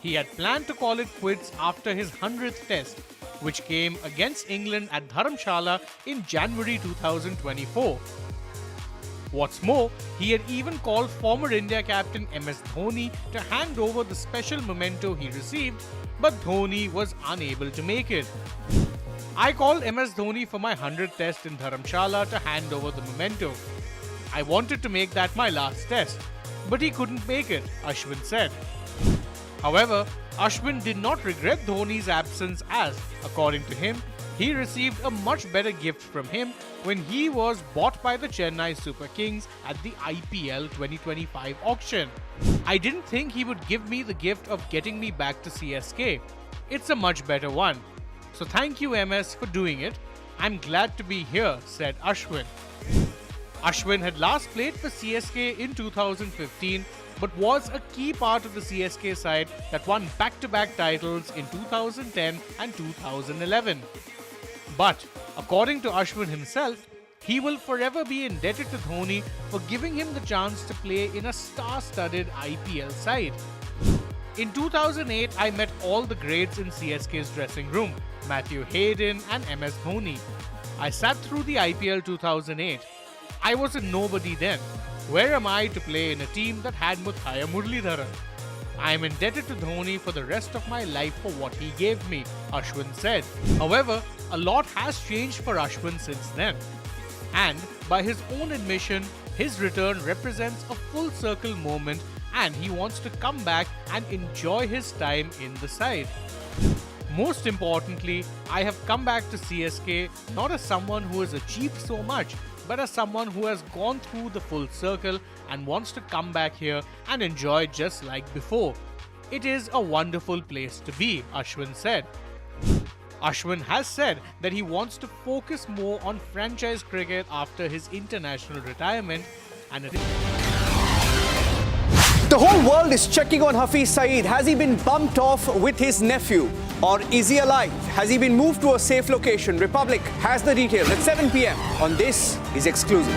He had planned to call it quits after his 100th test, which came against England at Dharamshala in January 2024. What's more, he had even called former India captain MS Dhoni to hand over the special memento he received, but Dhoni was unable to make it. I called MS Dhoni for my 100th test in Dharamshala to hand over the memento. I wanted to make that my last test, but he couldn't make it, Ashwin said. However, Ashwin did not regret Dhoni's absence as, according to him, he received a much better gift from him when he was bought by the Chennai Super Kings at the IPL 2025 auction. I didn't think he would give me the gift of getting me back to CSK. It's a much better one. So thank you MS for doing it. I'm glad to be here, said Ashwin. Ashwin had last played for CSK in 2015 but was a key part of the CSK side that won back-to-back titles in 2010 and 2011. But, according to Ashwin himself, he will forever be indebted to Dhoni for giving him the chance to play in a star-studded IPL side. In 2008, I met all the greats in CSK's dressing room, Matthew Hayden and MS Dhoni. I sat through the IPL 2008. I was a nobody then. Where am I to play in a team that had Muthaiya Muralidharan? I am indebted to Dhoni for the rest of my life for what he gave me, Ashwin said. However, a lot has changed for Ashwin since then. And, by his own admission, his return represents a full circle moment and he wants to come back and enjoy his time in the side. Most importantly, I have come back to CSK not as someone who has achieved so much, but as someone who has gone through the full circle and wants to come back here and enjoy just like before. It is a wonderful place to be, Ashwin said. Ashwin has said that he wants to focus more on franchise cricket after his international retirement and The whole world is checking on Hafiz Saeed. Has he been bumped off with his nephew? Or is he alive? Has he been moved to a safe location? Republic has the details at 7 p.m. on This Is Exclusive.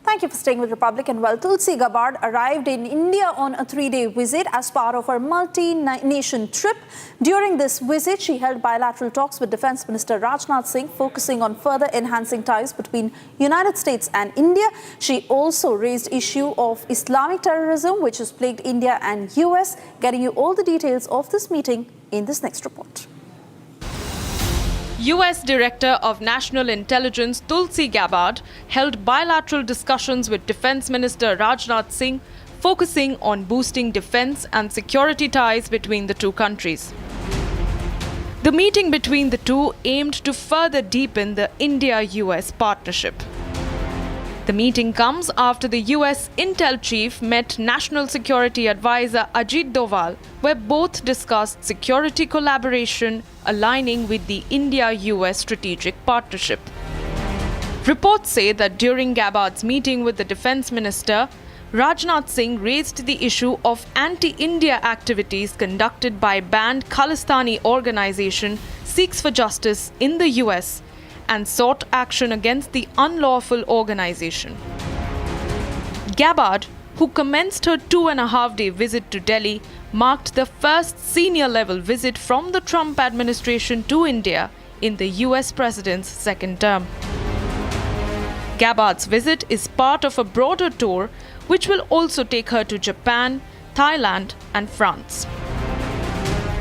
Thank you for staying with Republic. And well, Tulsi Gabbard arrived in India on a 3-day visit as part of her multi-nation trip. During this visit, she held bilateral talks with Defence Minister Rajnath Singh, focusing on further enhancing ties between United States and India. She also raised issue of Islamic terrorism, which has plagued India and US. Getting you all the details of this meeting in this next report. US Director of National Intelligence Tulsi Gabbard held bilateral discussions with Defence Minister Rajnath Singh, focusing on boosting defence and security ties between the two countries. The meeting between the two aimed to further deepen the India-US partnership. The meeting comes after the US Intel chief met National Security Advisor Ajit Doval, where both discussed security collaboration aligning with the India-US strategic partnership. Reports say that during Gabbard's meeting with the defence minister, Rajnath Singh raised the issue of anti-India activities conducted by banned Khalistani organisation Sikhs for Justice in the US, and sought action against the unlawful organisation. Gabbard, who commenced her 2.5-day visit to Delhi, marked the first senior-level visit from the Trump administration to India in the US president's second term. Gabbard's visit is part of a broader tour which will also take her to Japan, Thailand and France.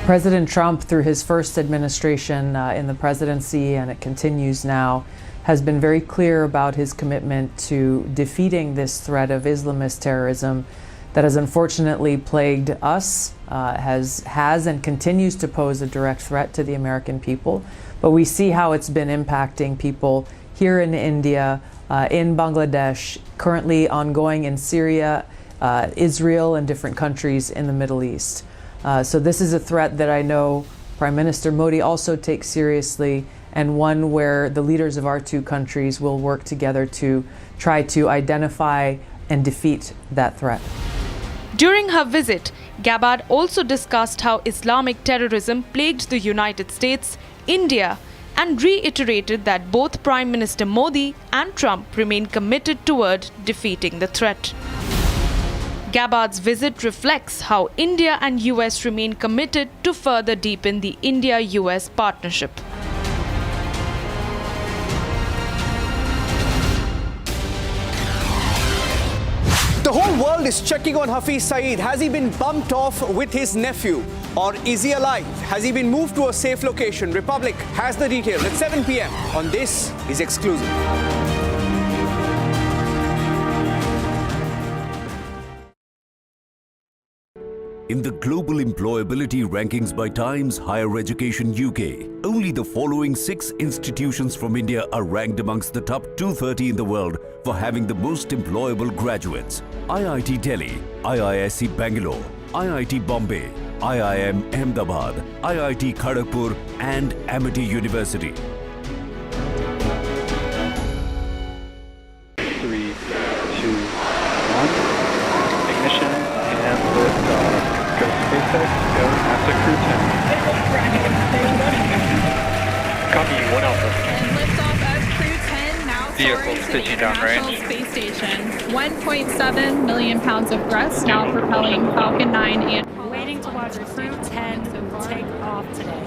President Trump, through his first administration in the presidency, and it continues now, has been very clear about his commitment to defeating this threat of Islamist terrorism that has unfortunately plagued us, has and continues to pose a direct threat to the American people. But we see how it's been impacting people here in India, in Bangladesh, currently ongoing in Syria, Israel, and different countries in the Middle East. So this is a threat that I know Prime Minister Modi also takes seriously, and one where the leaders of our two countries will work together to try to identify and defeat that threat. During her visit, Gabbard also discussed how Islamic terrorism plagued the United States, India, and reiterated that both Prime Minister Modi and Trump remain committed toward defeating the threat. Gabbard's visit reflects how India and US remain committed to further deepen the India-US partnership. The whole world is checking on Hafiz Saeed. Has he been bumped off with his nephew? Or is he alive? Has he been moved to a safe location? Republic has the details at 7 p.m. on This Is Exclusive. In the global employability rankings by Times Higher Education UK, only the following 6 institutions from India are ranked amongst the top 230 in the world for having the most employable graduates. IIT Delhi, IISc Bangalore, IIT Bombay, IIM Ahmedabad, IIT Kharagpur and Amity University. 3, 2, 1. Ignition and liftoff. Go SpaceX, go after crew 10. Copy 1 Alpha. And liftoff of crew 10 now Vehicle soaring to the stitching International downrange. Space Station. 1.7 million pounds of thrust now propelling Falcon 9 and Waiting to watch crew 10 take off today.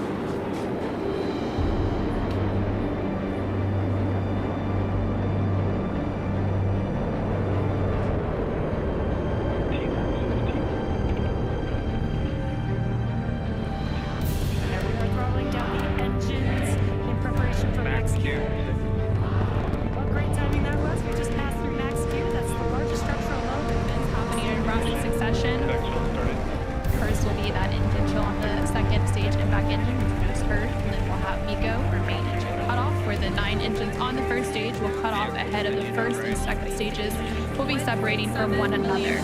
separating from one another.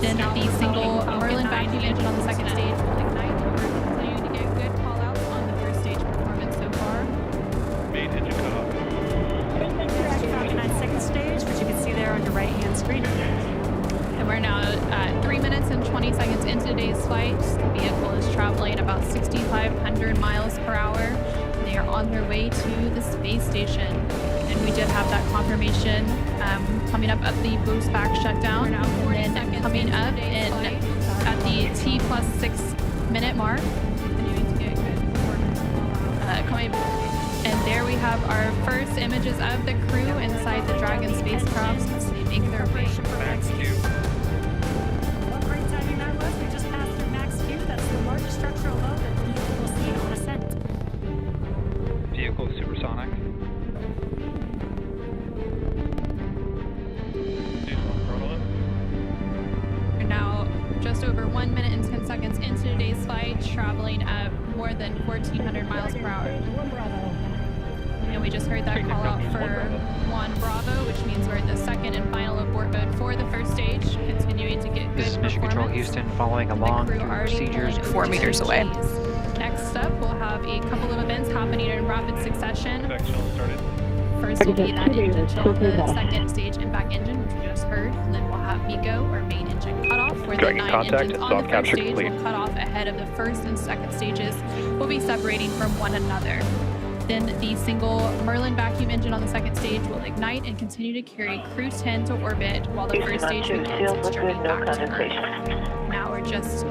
Then the single Merlin vacuum engine on the second stage will ignite. We're continuing to get good call-outs on the first stage performance so far. Main engine cut off. Falcon 9 second stage, which you can see there on your right-hand screen. And we're now at 3 minutes and 20 seconds into today's flight. The vehicle is traveling about 6,500 miles per hour. They are on their way to the space station. And we did have that confirmation coming up at the boost back shutdown. And then coming up in at the T+6 minute mark. Continuing to get good performance. And there we have our first images of the crew inside the Dragon spacecraft as they make their way. Max Q. What great timing that was. We just passed through Max Q. That's the largest structural load that we'll see on ascent. Vehicle supersonic. We're now just over 1 minute and 10 seconds into today's flight, traveling at more than 1,400 miles per hour. And we just heard that call out for 1 Bravo, which means we're at the second and final abort mode for the first stage, continuing to get good This is Mission Control Houston, following along through procedures 4 meters away. Next up, we'll have a couple of events happening in rapid succession. First will be that engine chill, the second stage impact engine, which we just heard, and then we'll have MECO, or main engine cutoff, where the 9 engines on the first stage will cut off ahead of the first and second stages. Will be separating from one another. Then the single Merlin vacuum engine on the second stage will ignite and continue to carry Crew 10 to orbit while the first stage begins its journey back to Earth. Now we're just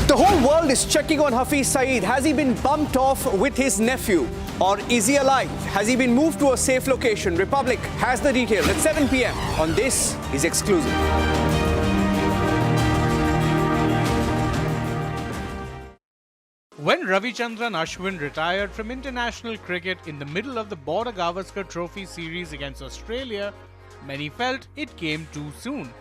The whole world is checking on Hafiz Saeed. Has he been bumped off with his nephew? Or is he alive? Has he been moved to a safe location? Republic has the details at 7 p.m. on This Is Exclusive. When Ravichandran Ashwin retired from international cricket in the middle of the Border Gavaskar Trophy series against Australia, many felt it came too soon.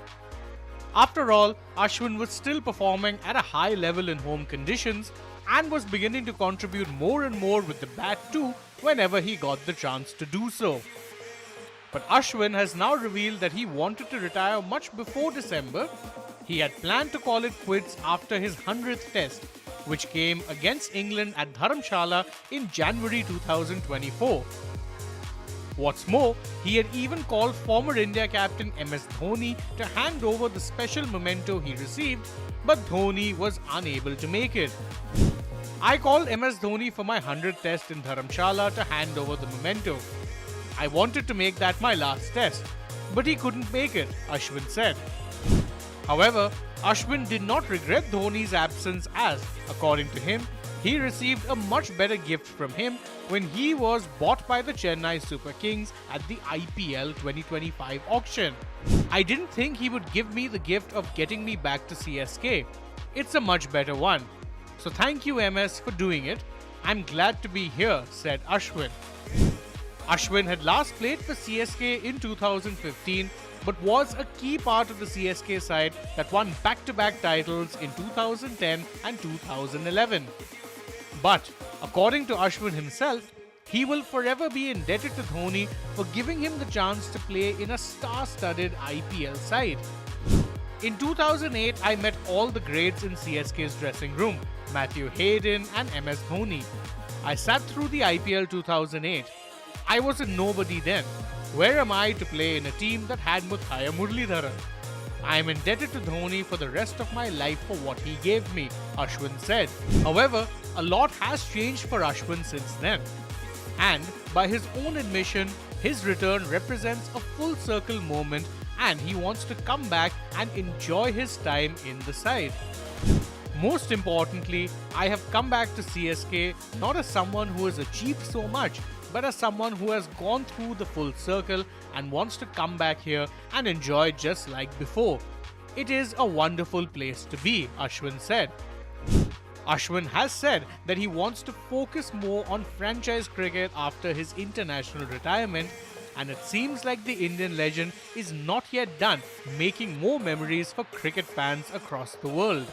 After all, Ashwin was still performing at a high level in home conditions and was beginning to contribute more and more with the bat too whenever he got the chance to do so. But Ashwin has now revealed that he wanted to retire much before December. He had planned to call it quits after his 100th test, which came against England at Dharamshala in January 2024. What's more, he had even called former India captain MS Dhoni to hand over the special memento he received, but Dhoni was unable to make it. I called MS Dhoni for my 100th test in Dharamshala to hand over the memento. I wanted to make that my last test, but he couldn't make it, Ashwin said. However, Ashwin did not regret Dhoni's absence as, according to him, he received a much better gift from him when he was bought by the Chennai Super Kings at the IPL 2025 auction. I didn't think he would give me the gift of getting me back to CSK. It's a much better one. So thank you MS for doing it. I'm glad to be here, said Ashwin. Ashwin had last played for CSK in 2015 but was a key part of the CSK side that won back-to-back titles in 2010 and 2011. But, according to Ashwin himself, he will forever be indebted to Dhoni for giving him the chance to play in a star-studded IPL side. In 2008, I met all the greats in CSK's dressing room, Matthew Hayden and MS Dhoni. I sat through the IPL 2008. I was a nobody then. Where am I to play in a team that had Muthaiya Muralidharan? I am indebted to Dhoni for the rest of my life for what he gave me, Ashwin said. However, a lot has changed for Ashwin since then. And, by his own admission, his return represents a full circle moment and he wants to come back and enjoy his time in the side. Most importantly, I have come back to CSK not as someone who has achieved so much, but as someone who has gone through the full circle and wants to come back here and enjoy just like before. It is a wonderful place to be, Ashwin said. Ashwin has said that he wants to focus more on franchise cricket after his international retirement, and it seems like the Indian legend is not yet done making more memories for cricket fans across the world.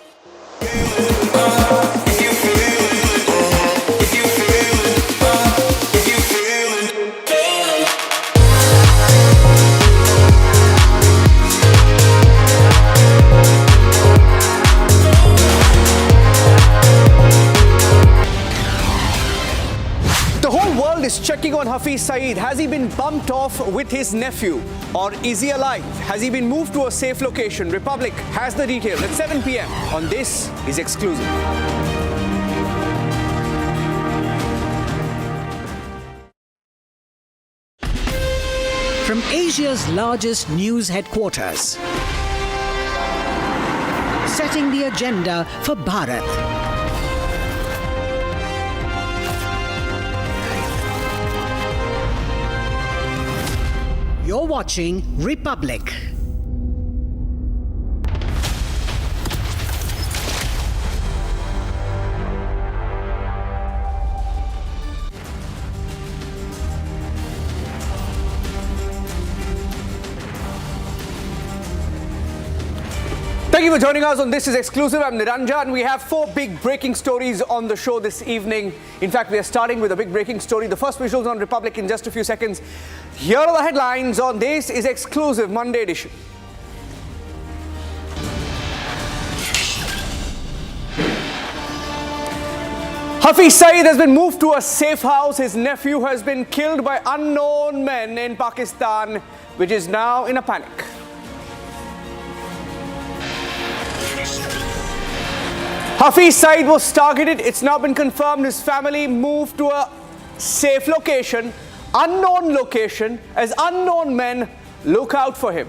The whole world is checking on Hafiz Saeed. Has he been bumped off with his nephew? Or is he alive? Has he been moved to a safe location? Republic has the details at 7 p.m. on This Is Exclusive. From Asia's largest news headquarters, setting the agenda for Bharat. You're watching Republic. Thank you for joining us on This Is Exclusive. I'm Niranja and we have 4 big breaking stories on the show this evening. In fact, we are starting with a big breaking story. The first visuals on Republic in just a few seconds. Here are the headlines on This Is Exclusive Monday edition. Hafiz Saeed has been moved to a safe house. His nephew has been killed by unknown men in Pakistan, which is now in a panic. Hafiz Saeed was targeted. It's now been confirmed his family moved to a safe location, unknown location, as unknown men look out for him.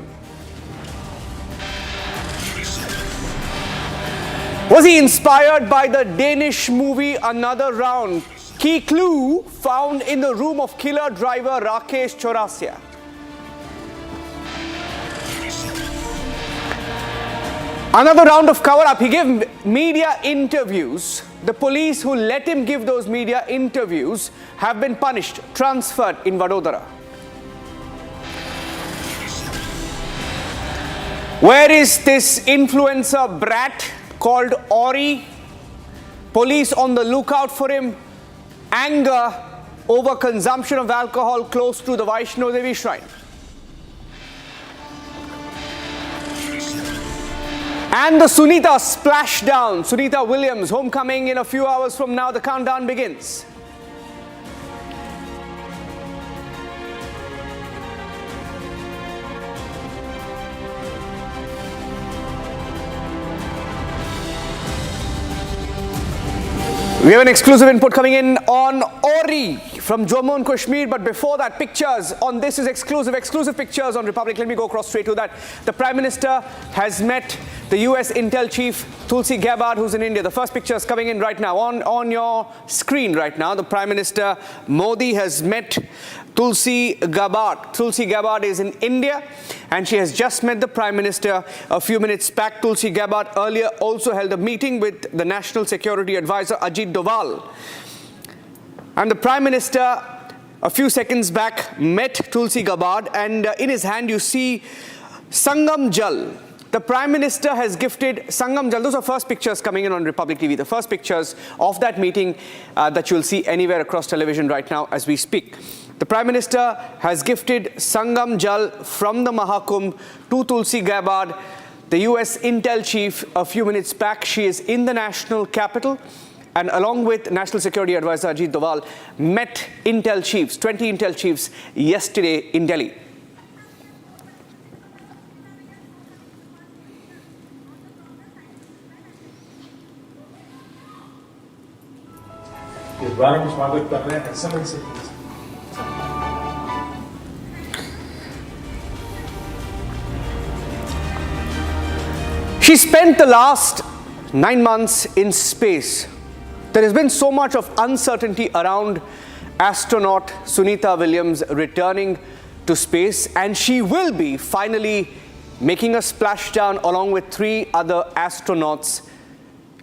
Was he inspired by the Danish movie Another Round? Key clue found in the room of killer driver Rakesh Chaurasia. Another round of cover-up. He gave media interviews. The police who let him give those media interviews have been punished, transferred in Vadodara. Where is this influencer brat called Orry? Police on the lookout for him. Anger over consumption of alcohol close to the Vaishno Devi shrine. And the Sunita splashdown. Sunita Williams homecoming in a few hours from now. The countdown begins. We have an exclusive input coming in on Orry from Jammu and Kashmir. But before that, pictures on this is exclusive pictures on Republic. Let me go across straight to that. The Prime Minister has met the US Intel Chief Tulsi Gabbard, who's in India. The first picture is coming in right now on your screen right now. The Prime Minister Modi has met Tulsi Gabbard. Tulsi Gabbard is in India and she has just met the Prime Minister a few minutes back. Tulsi Gabbard earlier also held a meeting with the National Security Advisor Ajit Doval. And the Prime Minister a few seconds back met Tulsi Gabbard, and in his hand you see Sangam Jal. The Prime Minister has gifted Sangam Jal. Those are first pictures coming in on Republic TV. The first pictures of that meeting that you'll see anywhere across television right now as we speak. The Prime Minister has gifted Sangam Jal from the Mahakumbh to Tulsi Gabbard, the US Intel Chief, a few minutes back. She is in the national capital and along with National Security Advisor Ajit Doval met Intel Chiefs, 20 Intel Chiefs yesterday in Delhi. She spent the last 9 months in space. There has been so much of uncertainty around astronaut Sunita Williams returning to space, and she will be finally making a splashdown along with 3 other astronauts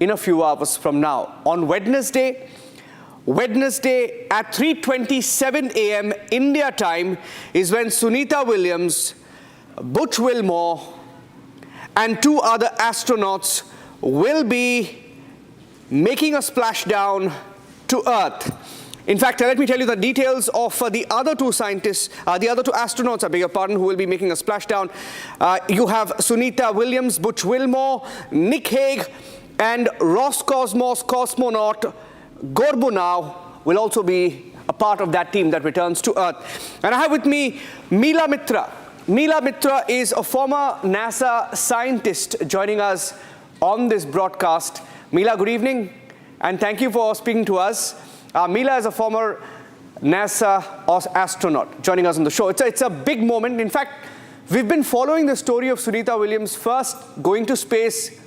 in a few hours from now. On Wednesday at 3:27 a.m. India time is when Sunita Williams, Butch Wilmore and 2 other astronauts will be making a splashdown to Earth. In fact, let me tell you the details of the other 2 scientists, the other 2 astronauts, I beg your pardon, who will be making a splashdown. You have Sunita Williams, Butch Wilmore, Nick Hague, and Roscosmos cosmonaut Gorbunov will also be a part of that team that returns to Earth. And I have with me Meela Mitra. Meela Mitra is a former NASA scientist joining us on this broadcast. Meela, good evening, and thank you for speaking to us. Meela is a former NASA astronaut joining us on the show. It's a big moment. In fact, we've been following the story of Sunita Williams first going to space,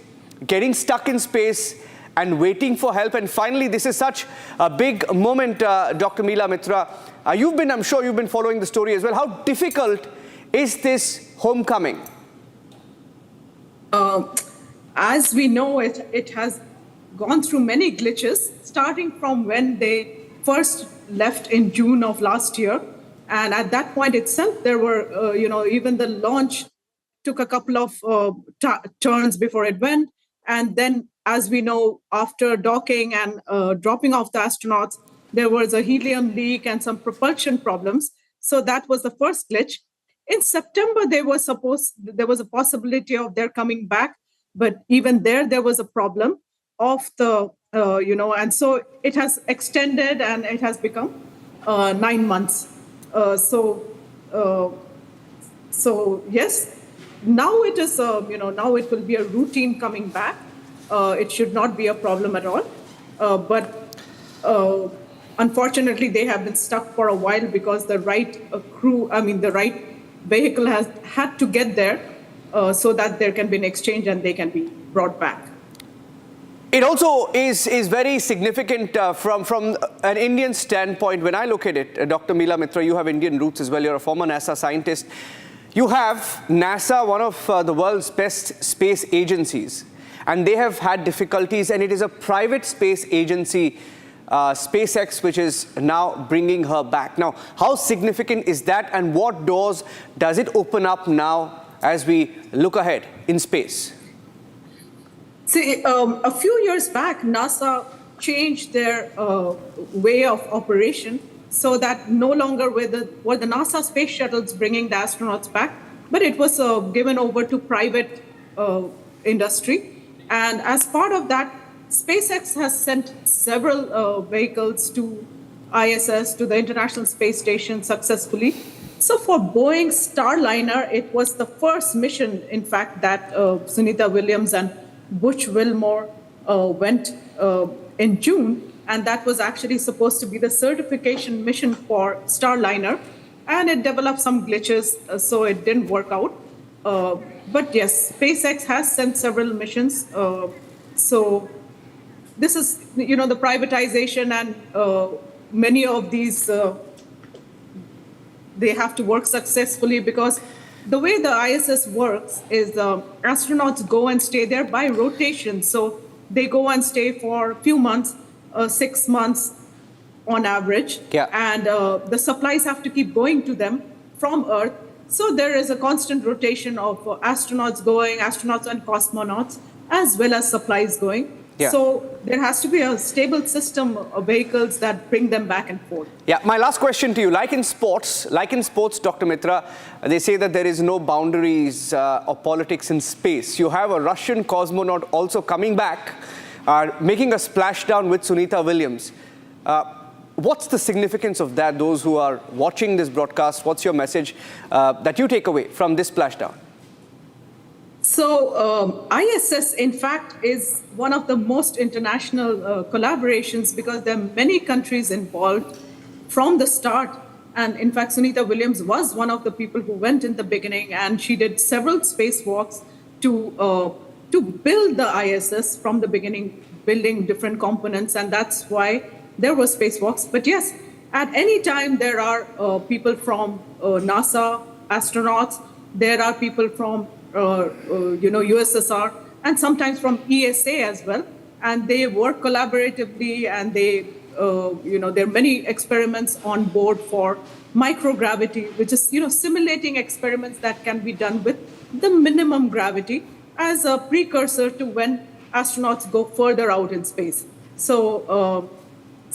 getting stuck in space, and waiting for help. And finally, this is such a big moment, Dr. Meela Mitra. I'm sure you've been following the story as well. How difficult is this homecoming? As we know, it has gone through many glitches, starting from when they first left in June of last year. And at that point itself, there were, even the launch took a couple of turns before it went. And then, as we know, after docking and dropping off the astronauts, there was a helium leak and some propulsion problems. So that was the first glitch. In September, there was a possibility of their coming back. But even there was a problem of the, and so it has extended and it has become 9 months. So yes, now it is, now it will be a routine coming back. It should not be a problem at all. But unfortunately, they have been stuck for a while because the right the right vehicle has had to get there so that there can be an exchange and they can be brought back. It also is very significant from an Indian standpoint. When I look at it, Dr. Meela Mitra, you have Indian roots as well. You're a former NASA scientist. You have NASA, one of the world's best space agencies, and they have had difficulties, and it is a private space agency, SpaceX, which is now bringing her back. Now, how significant is that, and what doors does it open up now as we look ahead in space? See, a few years back, NASA changed their way of operation so that no longer were the NASA space shuttles bringing the astronauts back, but it was given over to private industry. And as part of that, SpaceX has sent several vehicles to ISS, to the International Space Station successfully. So for Boeing Starliner, it was the first mission, in fact, that Sunita Williams and Butch Wilmore went in June, and that was actually supposed to be the certification mission for Starliner, and it developed some glitches, so it didn't work out. But yes, SpaceX has sent several missions. So this is, the privatization, and many of these, they have to work successfully, because the way the ISS works is astronauts go and stay there by rotation. So they go and stay for a few months, 6 months on average. Yeah. And the supplies have to keep going to them from Earth. So there is a constant rotation of astronauts going, astronauts and cosmonauts, as well as supplies going. Yeah. So there has to be a stable system of vehicles that bring them back and forth. Yeah, my last question to you, like in sports, Dr. Mitra, they say that there is no boundaries of politics in space. You have a Russian cosmonaut also coming back, making a splashdown with Sunita Williams. What's the significance of that? Those who are watching this broadcast, what's your message that you take away from this splashdown? So ISS, in fact, is one of the most international collaborations, because there are many countries involved from the start. And in fact, Sunita Williams was one of the people who went in the beginning, and she did several spacewalks to build the ISS from the beginning, building different components. And that's why there were spacewalks. But yes, at any time, there are people from NASA, astronauts, there are people from USSR, and sometimes from ESA as well, and they work collaboratively, and they, there are many experiments on board for microgravity, which is, simulating experiments that can be done with the minimum gravity as a precursor to when astronauts go further out in space. So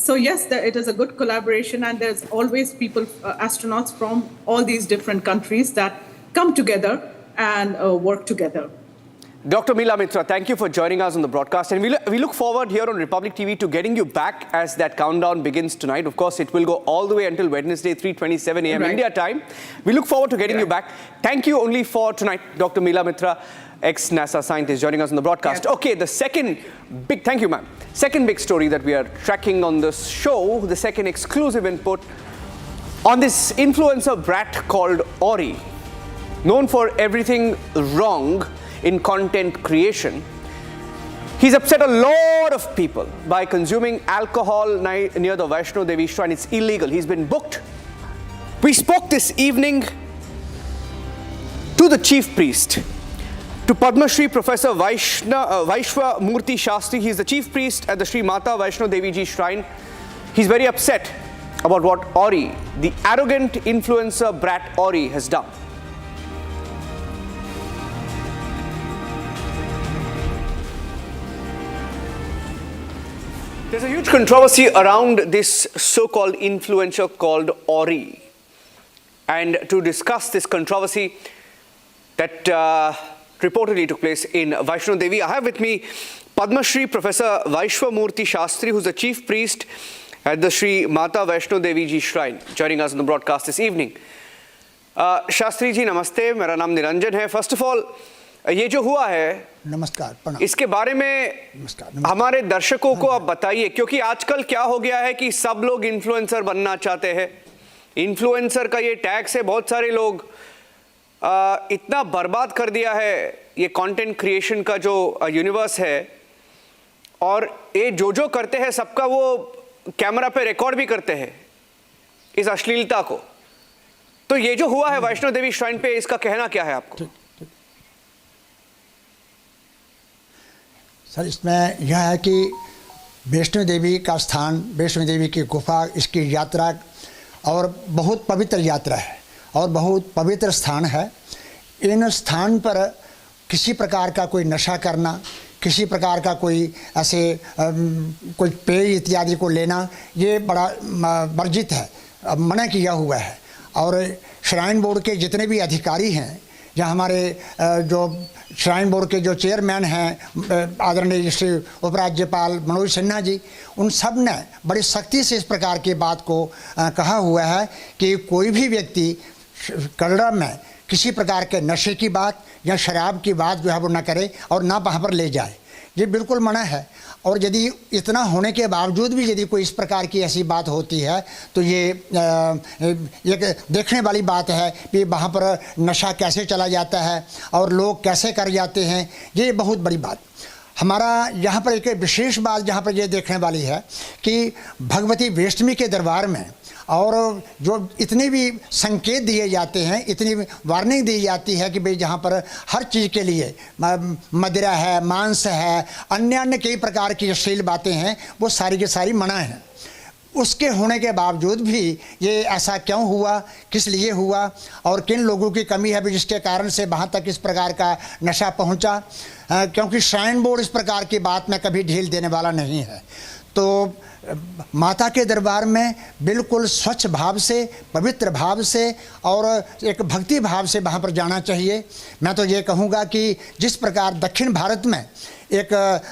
yes, it is a good collaboration, and there's always people, astronauts from all these different countries that come together and work together. Dr. Meela Mitra, thank you for joining us on the broadcast. And we look forward here on Republic TV to getting you back as that countdown begins tonight. Of course, it will go all the way until Wednesday, 3:27 a.m. Right. India time. We look forward to getting you back. Thank you only for tonight, Dr. Meela Mitra, ex-NASA scientist, joining us on the broadcast. Yeah. Okay, the second big, thank you, ma'am. Second big story that we are tracking on this show, the second exclusive input on this influencer brat called Orry, known for everything wrong in content creation. He's upset a lot of people by consuming alcohol near the Vaishno Devi shrine. It's illegal. He's been booked. We spoke this evening to the chief priest, to Padma Shri Professor Vaishwa Murthy Shastri. He's the chief priest at the Shri Mata Vaishno Devi Ji shrine. He's very upset about what Orry, the arrogant influencer brat Orry, has done. There's a huge controversy around this so-called influencer called Orry. And to discuss this controversy that reportedly took place in Vaishno Devi, I have with me Padma Shri Professor Vaishwa Murthy Shastri, who's the chief priest at the Shri Mata Vaishno Devi Ji shrine, joining us on the broadcast this evening. Shastri ji, namaste. मेरा नाम निरंजन है. First of all, ये जो हुआ है, नमस्कार, प्रणाम। इसके बारे में हमारे दर्शकों को आप बताइए, क्योंकि आजकल क्या हो गया है कि सब लोग इन्फ्लुएंसर बनना चाहते हैं। इन्फ्लुएंसर का ये टैग से बहुत सारे लोग इतना बर्बाद कर दिया है ये कंटेंट क्रिएशन का जो यूनिवर्स है, और ये जो करते हैं सबका वो कैमरा पे रिकॉर्ड भी करते हैं इस अश्लीलता को। तो ये जो हुआ है वैष्णो देवी श्राइन पे, इसका कहना क्या है आपको? सर, इसमें यह है कि वैष्णो देवी का स्थान, वैष्णो देवी की गुफा, इसकी यात्रा और बहुत पवित्र यात्रा है और बहुत पवित्र स्थान है। इन स्थान पर किसी प्रकार का कोई नशा करना, किसी प्रकार का कोई ऐसे कोई पेय इत्यादि को लेना, ये बड़ा वर्जित है, मना किया हुआ है। और श्राइन बोर्ड के जितने भी अधिकारी हैं, या हमारे जो श्राइन बोर्ड के जो चेयरमैन हैं आदरणीय श्री उपराज्यपाल मनोज सिन्हा जी, उन सब ने बड़ी सख्ती से इस प्रकार की बात को कहा हुआ है कि कोई भी व्यक्ति कटरा में किसी प्रकार के नशे की बात या शराब की बात जो है वो न करे और ना वहाँ पर ले जाए, ये बिल्कुल मना है। और यदि इतना होने के बावजूद भी यदि कोई इस प्रकार की ऐसी बात होती है तो ये एक देखने वाली बात है कि वहाँ पर नशा कैसे चला जाता है और लोग कैसे कर जाते हैं, ये बहुत बड़ी बात। हमारा यहाँ पर एक विशेष बात जहाँ पर ये देखने वाली है कि भगवती वैष्णवी के दरबार में और जो इतने भी संकेत दिए जाते हैं, इतनी वार्निंग दी जाती है कि भाई जहाँ पर हर चीज़ के लिए मदिरा है, मांस है, अन्य कई प्रकार की अश्लील बातें हैं, वो सारी की सारी मना है। उसके होने के बावजूद भी ये ऐसा क्यों हुआ, किस लिए हुआ और किन लोगों की कमी है जिसके कारण से वहाँ तक इस प्रकार का नशा पहुँचा, क्योंकि श्राइन बोर्ड इस प्रकार की बात में कभी ढील देने वाला नहीं है। तो माता के दरबार में बिल्कुल स्वच्छ भाव से, पवित्र भाव से और एक भक्ति भाव से वहाँ पर जाना चाहिए। मैं तो ये कहूँगा कि जिस प्रकार दक्षिण भारत में एक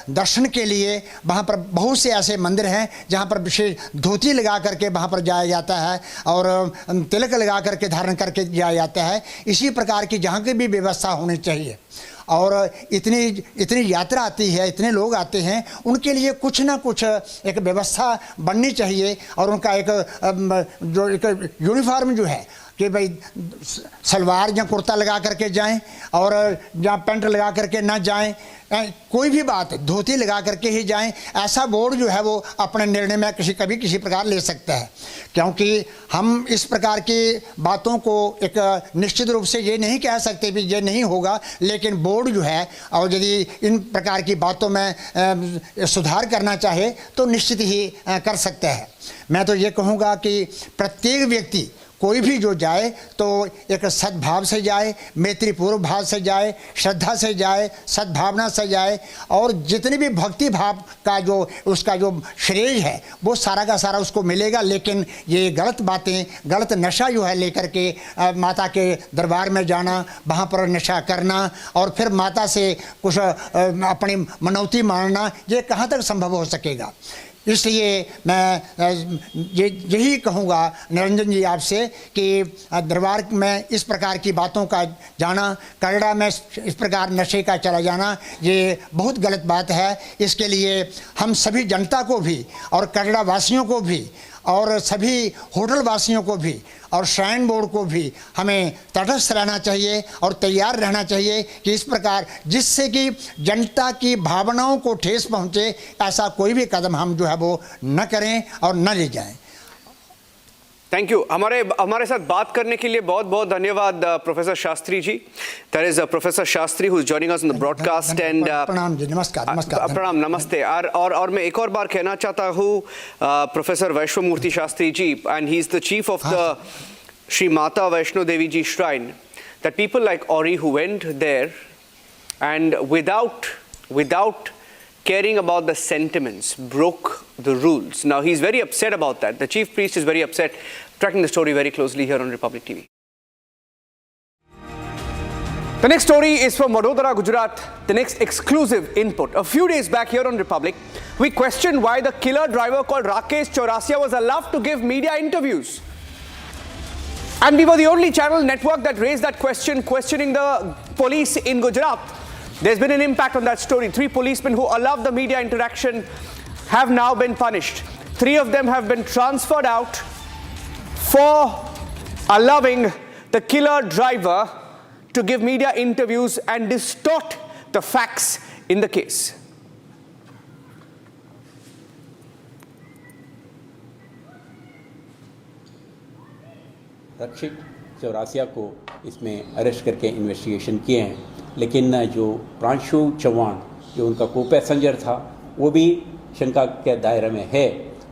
दर्शन के लिए वहाँ पर बहुत से ऐसे मंदिर हैं जहाँ पर विशेष धोती लगा करके वहाँ पर जाया जाता है और तिलक लगा करके धारण करके जाया जाता है, इसी प्रकार की जहाँ की भी व्यवस्था होनी चाहिए। और इतनी यात्रा आती है, इतने लोग आते हैं, उनके लिए कुछ ना कुछ एक व्यवस्था बननी चाहिए और उनका एक जो एक यूनिफॉर्म जो है कि भाई सलवार या कुर्ता लगा करके जाएं और या पैंट लगा करके ना जाएं, कोई भी बात धोती लगा करके ही जाएं। ऐसा बोर्ड जो है वो अपने निर्णय में कभी किसी प्रकार ले सकता है, क्योंकि हम इस प्रकार की बातों को एक निश्चित रूप से ये नहीं कह सकते भी ये नहीं होगा, लेकिन बोर्ड जो है और यदि इन प्रकार की बातों में सुधार करना चाहे तो निश्चित ही कर सकता है। मैं तो ये कहूँगा कि प्रत्येक व्यक्ति कोई भी जो जाए तो एक सद्भाव से जाए, मैत्रीपूर्व भाव से जाए, श्रद्धा से जाए, सद्भावना से जाए और जितने भी भक्ति भाव का जो उसका जो श्रेय है वो सारा का सारा उसको मिलेगा। लेकिन ये गलत बातें, गलत नशा जो है लेकर के माता के दरबार में जाना, वहाँ पर नशा करना और फिर माता से कुछ अपनी मनौती मांगना, ये कहाँ तक संभव हो सकेगा। इसलिए मैं यही कहूँगा निरंजन जी आपसे कि दरबार में इस प्रकार की बातों का जाना, कटरा में इस प्रकार नशे का चला जाना, ये बहुत गलत बात है। इसके लिए हम सभी जनता को भी और कटरा वासियों को भी और सभी होटल वासियों को भी और श्राइन बोर्ड को भी हमें तटस्थ रहना चाहिए और तैयार रहना चाहिए कि इस प्रकार जिससे कि जनता की भावनाओं को ठेस पहुँचे ऐसा कोई भी कदम हम जो है वो न करें और न ले जाएं। Thank you. हमारे साथ बात करने के लिए बहुत बहुत धन्यवाद professor Shastri ji. That is professor Shastri who is joining us in the broadcast and प्रणाम जी, नमस्कार। नमस्कार, प्रणाम, नमस्ते। और मैं एक और बार कहना चाहता हूँ professor Vaishno Murti Shastri ji, and he is the chief of the Shri Mata Vaishno Devi ji shrine, that people like Orry who went there and without caring about the sentiments, broke the rules. Now he's very upset about that. The chief priest is very upset. Tracking the story very closely here on Republic TV. The next story is from Vadodara, Gujarat. The next exclusive input. A few days back here on Republic, we questioned why the killer driver called Rakesh Chaurasia was allowed to give media interviews. And we were the only channel network that raised that question, questioning the police in Gujarat. There's been an impact on that story. 3 policemen who allowed the media interaction have now been punished. 3 of them have been transferred out for allowing the killer driver to give media interviews and distort the facts in the case. रक्षित चौरासिया को इसमें arrest करके investigation किए हैं, लेकिन जो प्रांशु चौहान जो उनका को पैसेंजर था वो भी शंका के दायरे में है।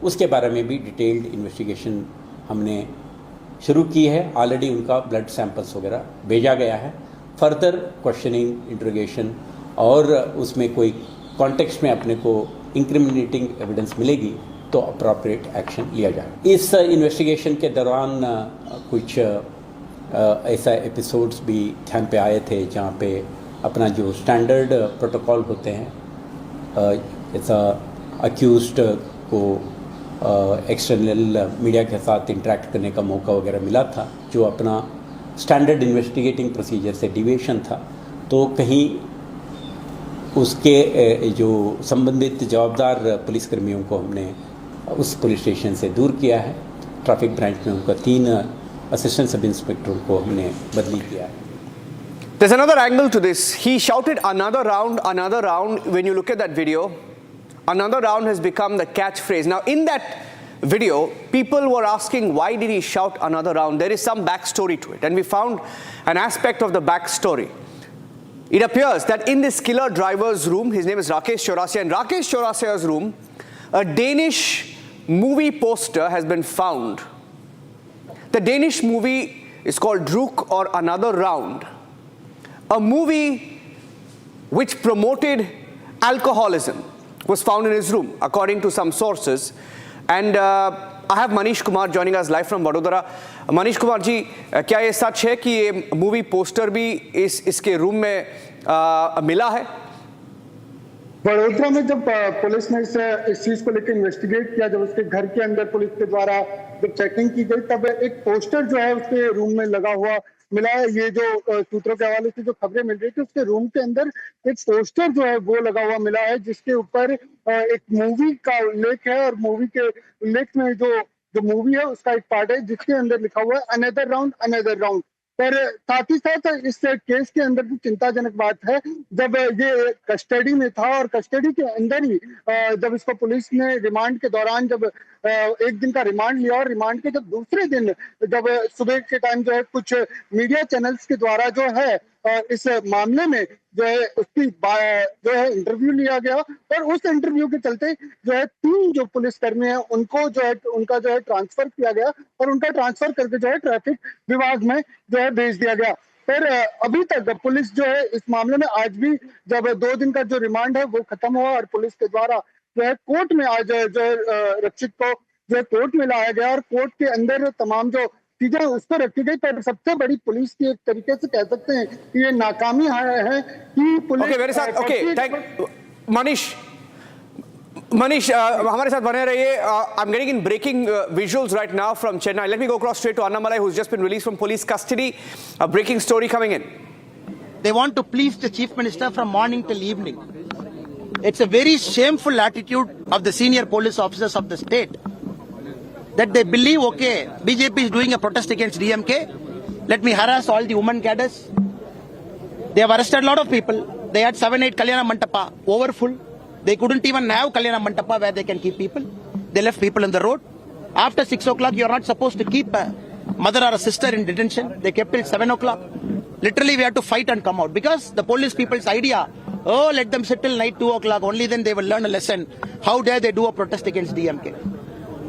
उसके बारे में भी डिटेल्ड इन्वेस्टिगेशन हमने शुरू की है। ऑलरेडी उनका ब्लड सैंपल्स वगैरह भेजा गया है। फर्दर क्वेश्चनिंग, इंट्रोगेशन और उसमें कोई कॉन्टेक्स्ट में अपने को इंक्रिमिनेटिंग एविडेंस मिलेगी तो अप्रोप्रिएट एक्शन लिया जाए। इस इन्वेस्टिगेशन के दौरान कुछ ऐसा एपिसोड्स भी ध्यान पे आए थे जहाँ पे अपना जो स्टैंडर्ड प्रोटोकॉल होते हैं, ऐसा अक्यूज्ड को एक्सटर्नल मीडिया के साथ इंटरेक्ट करने का मौका वगैरह मिला था, जो अपना स्टैंडर्ड इन्वेस्टिगेटिंग प्रोसीजर से डिविएशन था। तो कहीं उसके जो संबंधित जवाबदार पुलिसकर्मियों को हमने उस पुलिस स्टेशन से दूर किया है। ट्रैफिक ब्रांच में उनका 3 असिस्टेंट सब इंस्पेक्टरों को हमने बदली किया है। There's another angle to this. He shouted another round, another round. When you look at that video, another round has become the catchphrase. Now, in that video, people were asking why did he shout another round? There is some backstory to it, and we found an aspect of the backstory. It appears that in this killer driver's room, his name is Rakesh Chaurasia, in Rakesh Chaurasia's room, a Danish movie poster has been found. The Danish movie is called Druk or Another Round, a movie which promoted alcoholism was found in his room, according to some sources. And I have Manish Kumar joining us live from Vadodara. Manish Kumar ji, क्या ये सच है कि ये movie poster भी इसके room में मिला है? वडोदरा में जब पुलिस ने इस चीज को लेकर इन्वेस्टिगेट किया, जब उसके घर के अंदर पुलिस के द्वारा जब चेकिंग की गई, तब एक पोस्टर जो है उसके रूम में लगा हुआ मिला है। ये जो सूत्रों के हवाले से जो खबरें मिल रही थी, उसके रूम के अंदर एक पोस्टर जो है वो लगा हुआ मिला है, जिसके ऊपर एक मूवी का उल्लेख है। और मूवी के उल्लेख में जो मूवी है उसका एक पार्ट है जिसके अंदर लिखा हुआ है अनदर राउंड अनदर राउंड। पर साथ ही साथ इस केस के अंदर भी चिंताजनक बात है, जब ये कस्टडी में था और कस्टडी के अंदर ही जब इसको पुलिस ने रिमांड के दौरान जब 1 दिन का रिमांड लिया, और रिमांड के जब दूसरे दिन जब सुबह के टाइम जो है कुछ मीडिया चैनल्स के द्वारा जो है इस मामले में जो है उसकी जो है इंटरव्यू लिया गया, और उस इंटरव्यू के चलते जो है 3 जो पुलिसकर्मी हैं उनको जो है उनका जो है ट्रांसफर किया गया, और उनका ट्रांसफर करके जो है ट्रैफिक विभाग में जो है भेज दिया गया। पर अभी तक पुलिस जो है इस मामले में आज भी जब 2 दिन का जो रिमांड है वो खत्म हुआ, और पुलिस के द्वारा जो है कोर्ट में आज जो है रक्षित को जो है कोर्ट में लाया गया, और कोर्ट के अंदर तमाम जो चीजें उस पर रखी गई। पर सबसे बड़ी पुलिस की एक तरीके से कह सकते हैं कि ये नाकामी है कि पुलिस Manish, हमारे साथ बने रहिए. I'm getting in breaking visuals right now from Chennai. Let me go across straight to Annamalai, who's just been released from police custody. A breaking story coming in. They want to please the chief minister from morning till evening. It's a very shameful attitude of the senior police officers of the state, that they believe, okay, BJP is doing a protest against DMK, let me harass all the women cadres. They have arrested a lot of people. They had 7-8 Kalyana Mantapa, overfull. They couldn't even have Kalyana Mantapa where they can keep people. They left people on the road. After 6 o'clock, you're not supposed to keep a mother or a sister in detention. They kept till 7 o'clock. Literally, we had to fight and come out, because the police people's idea, oh, let them sit till night 2 o'clock, only then they will learn a lesson. How dare they do a protest against DMK?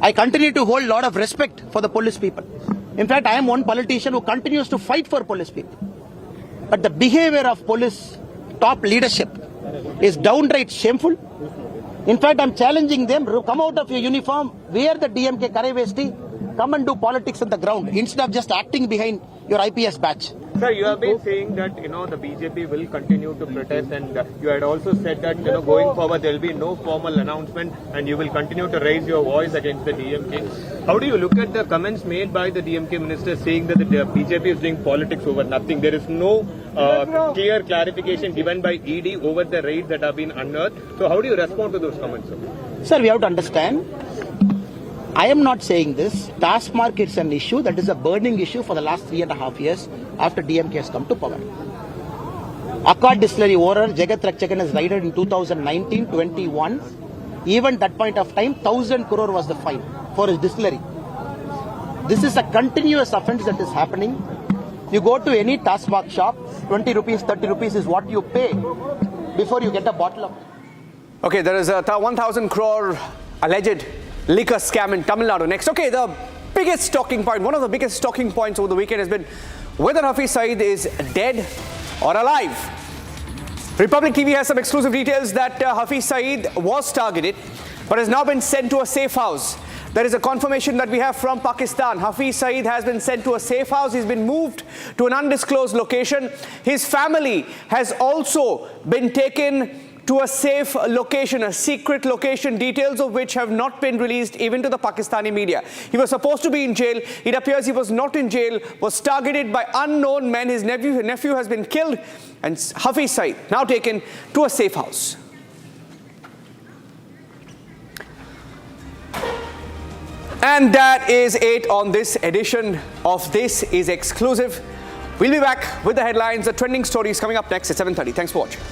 I continue to hold a lot of respect for the police people. In fact, I am one politician who continues to fight for police people. But the behavior of police top leadership is downright shameful. In fact, I'm challenging them, come out of your uniform, wear the DMK Karai-Vesti, come and do politics on the ground instead of just acting behind your IPS badge. Sir, you have been saying that, the BJP will continue to protest, and you had also said that, going forward there will be no formal announcement and you will continue to raise your voice against the DMK. How do you look at the comments made by the DMK minister saying that the BJP is doing politics over nothing? There is no clear clarification given by ED over the raids that have been unearthed. So how do you respond to those comments, sir? Sir, we have to understand, I am not saying this. Task mark is an issue that is a burning issue for the last 3.5 years after DMK has come to power. Accord distillery owner Jagat Rakchakan has raided in 2019-21. Even that point of time, 1,000 crore was the fine for his distillery. This is a continuous offense that is happening. You go to any task workshop, 20 rupees, 30 rupees is what you pay before you get a bottle of. Okay, there is a 1,000 crore alleged liquor scam in Tamil Nadu. Next, okay, the biggest talking point, one of the biggest talking points over the weekend has been whether Hafiz Saeed is dead or alive. Republic TV has some exclusive details that Hafiz Saeed was targeted but has now been sent to a safe house. There is a confirmation that we have from Pakistan. Hafiz Saeed has been sent to a safe house. He's been moved to an undisclosed location. His family has also been taken to a safe location, a secret location, details of which have not been released even to the Pakistani media. He was supposed to be in jail. It appears he was not in jail, was targeted by unknown men. His nephew has been killed, and Hafiz Saeed now taken to a safe house. And that is it on this edition of This Is Exclusive. We'll be back with the headlines, the trending stories coming up next at 7:30. Thanks for watching.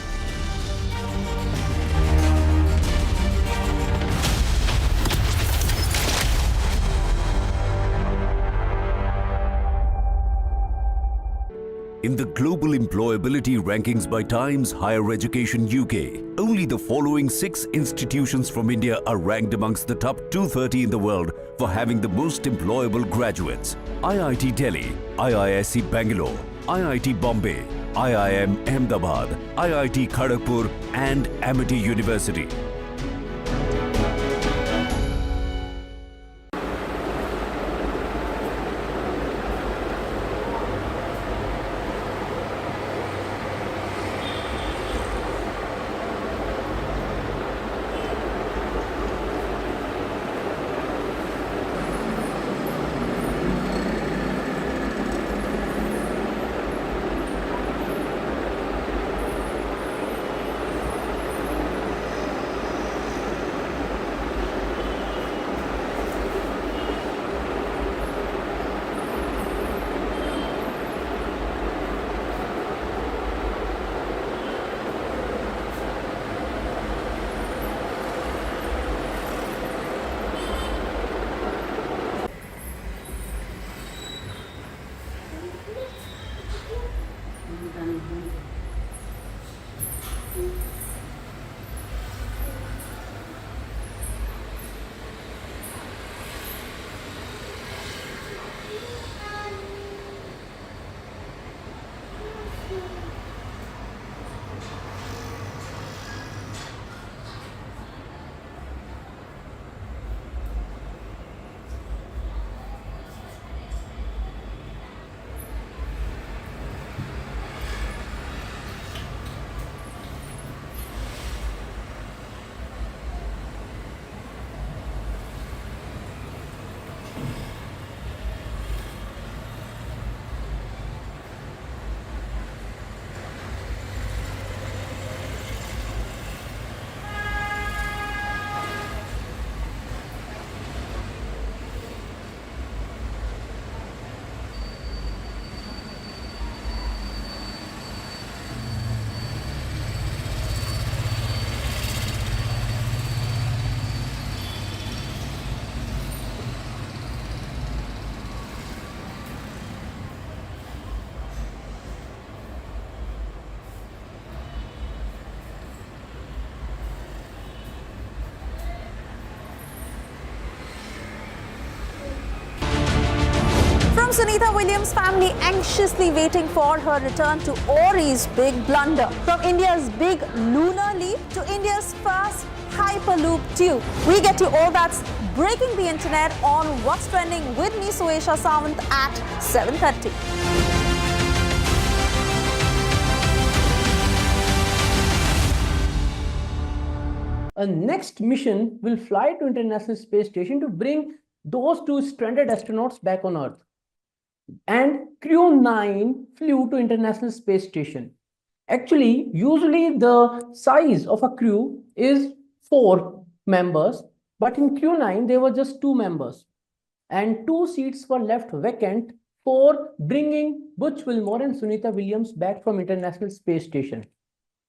In the global employability rankings by Times Higher Education UK, only the following 6 institutions from India are ranked amongst the top 230 in the world for having the most employable graduates: IIT Delhi, IISc Bangalore, IIT Bombay, IIM Ahmedabad, IIT Kharagpur and Amity University. From Sunita Williams' family anxiously waiting for her return to Orry's big blunder. From India's big lunar leap to India's first Hyperloop tube. We get to all that's breaking the internet on What's Trending with me, Suesha Sawant, at 7:30. A next mission will fly to International Space Station to bring those 2 stranded astronauts back on Earth. And Crew 9 flew to International Space Station. Actually, usually the size of a crew is 4 members, but in Crew 9 there were just 2 members. And 2 seats were left vacant for bringing Butch, Wilmore and Sunita Williams back from International Space Station.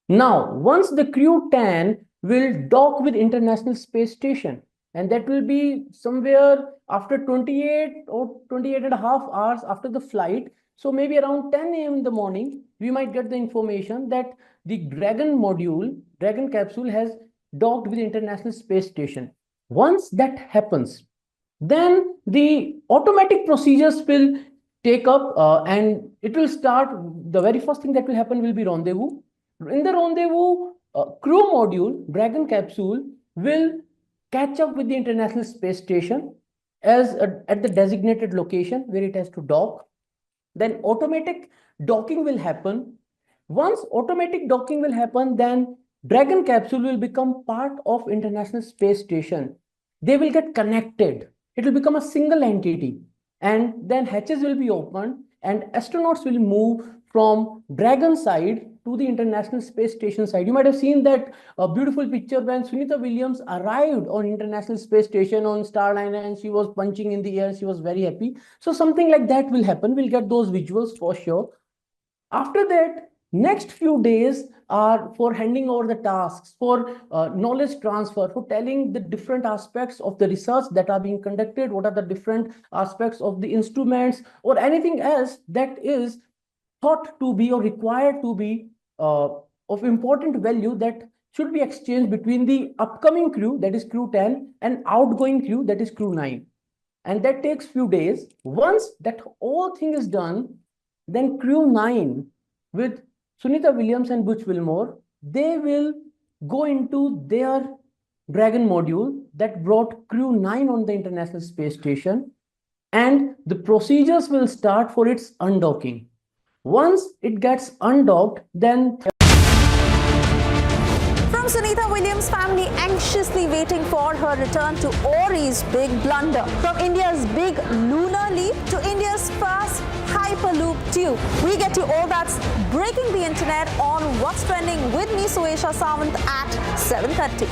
Now, once the Crew 10 will dock with International Space Station, and that will be somewhere after 28 or 28 and a half hours after the flight. So maybe around 10 a.m. in the morning, we might get the information that the Dragon capsule has docked with the International Space Station. Once that happens, then the automatic procedures will take up and it will start. The very first thing that will happen will be rendezvous. In the rendezvous, crew module, Dragon capsule, will catch up with the International Space Station at the designated location where it has to dock. Then automatic docking will happen. Once automatic docking will happen, then Dragon capsule will become part of International Space Station. They will get connected. It will become a single entity. And then hatches will be opened and astronauts will move from Dragon side to the International Space Station side. You might have seen that beautiful picture when Sunita Williams arrived on International Space Station on Starliner and she was punching in the air. She was very happy. So something like that will happen. We'll get those visuals for sure. After that, next few days are for handing over the tasks, for knowledge transfer, for telling the different aspects of the research that are being conducted, what are the different aspects of the instruments or anything else that is thought to be or required to be of important value that should be exchanged between the upcoming crew, that is crew 10, and outgoing crew, that is crew 9. And that takes few days. Once that whole thing is done, then crew 9 with Sunita Williams and Butch Wilmore, they will go into their Dragon module that brought crew 9 on the International Space Station, and the procedures will start for its undocking. Once it gets undocked, then From Sunita Williams' family anxiously waiting for her return to Orry's big blunder. From India's big lunar leap to India's first Hyperloop tube. We get to all that's breaking the internet on What's Trending with me, Suesha Sawant, at 7:30.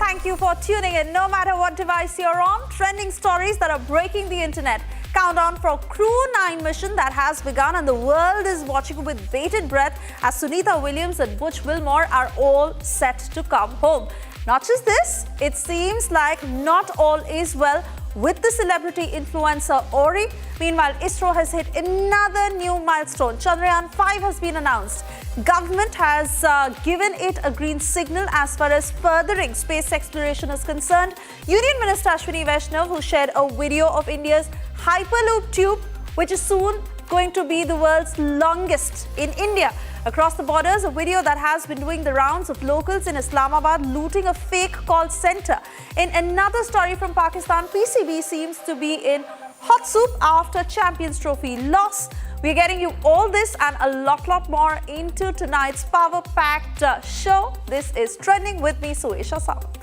Thank you for tuning in. No matter what device you're on, trending stories that are breaking the internet. Countdown for Crew 9 mission that has begun and the world is watching with bated breath as Sunita Williams and Butch Wilmore are all set to come home. Not just this, it seems like not all is well with the celebrity influencer Orry. Meanwhile, ISRO has hit another new milestone. Chandrayaan 5 has been announced. Government has given it a green signal as far as furthering space exploration is concerned. Union Minister Vaishno Devi, who shared a video of India's Hyperloop tube, which is soon going to be the world's longest in India. Across the borders, a video that has been doing the rounds of locals in Islamabad looting a fake call center. In another story from Pakistan, PCB seems to be in hot soup after Champions Trophy loss. We're getting you all this and a lot more into tonight's power-packed show. This is Trending with me, Suesha Sawant.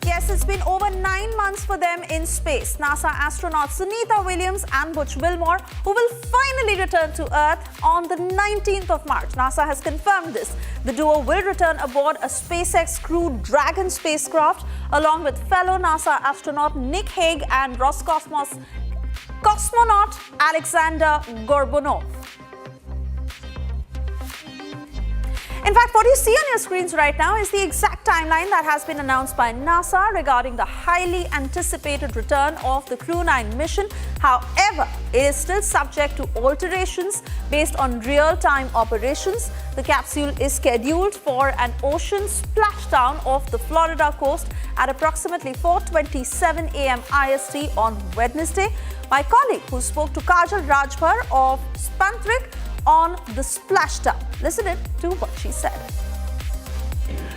Yes, it's been over 9 months for them in space. NASA astronaut Sunita Williams and Butch Wilmore, who will finally return to Earth on the 19th of March. NASA has confirmed this. The duo will return aboard a SpaceX Crew Dragon spacecraft along with fellow NASA astronaut Nick Hague and Roscosmos cosmonaut Alexander Gorbunov. In fact, what you see on your screens right now is the exact timeline that has been announced by NASA regarding the highly anticipated return of the Crew 9 mission. However, it is still subject to alterations based on real-time operations. The capsule is scheduled for an ocean splashdown off the Florida coast at approximately 4:27 a.m. IST on Wednesday. My colleague who spoke to Kajal Rajbhar of Spantrik on the splashdown. Listen to what she said.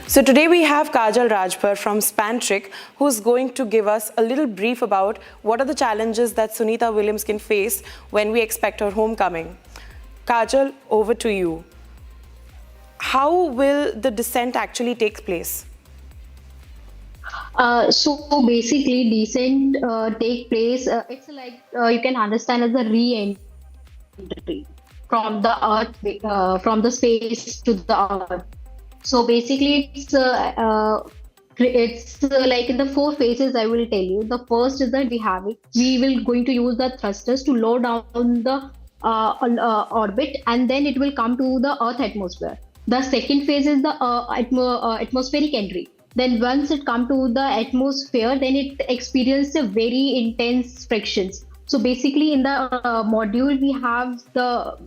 So today we have Kajal Rajbhar from Spantrik, who's going to give us a little brief about what are the challenges that Sunita Williams can face when we expect her homecoming. Kajal, over to you. how will the descent actually take place? So basically, descent take place. It's like you can understand as a re-entry from the Earth, from the space to the Earth. So basically, it's like in the 4 phases. I will tell you. The first is that we will going to use the thrusters to lower down the orbit, and then it will come to the Earth atmosphere. The second phase is the atmospheric entry. Then once it come to the atmosphere, then it experiences a very intense frictions. So basically in the module, we have the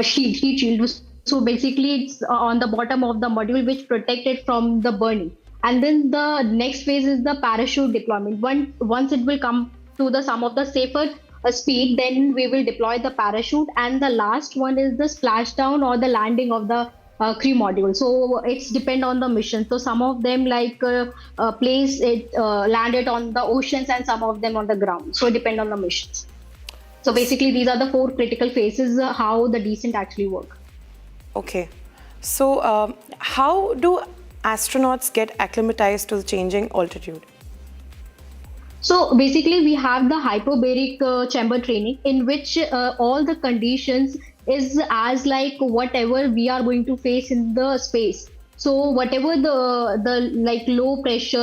heat shield. So basically it's on the bottom of the module, which protect it from the burning. And then the next phase is the parachute deployment. Once it will come to the some of the safer speed, then we will deploy the parachute. And the last one is the splashdown or the landing of the crew module. So it's depend on the mission. So some of them like landed on the oceans, and some of them on the ground. So it depend on the missions. So basically these are the 4 critical phases how the descent actually work. Okay, so how do astronauts get acclimatized to the changing altitude? So basically we have the hyperbaric chamber training, in which all the conditions is as like whatever we are going to face in the space. So whatever the like low pressure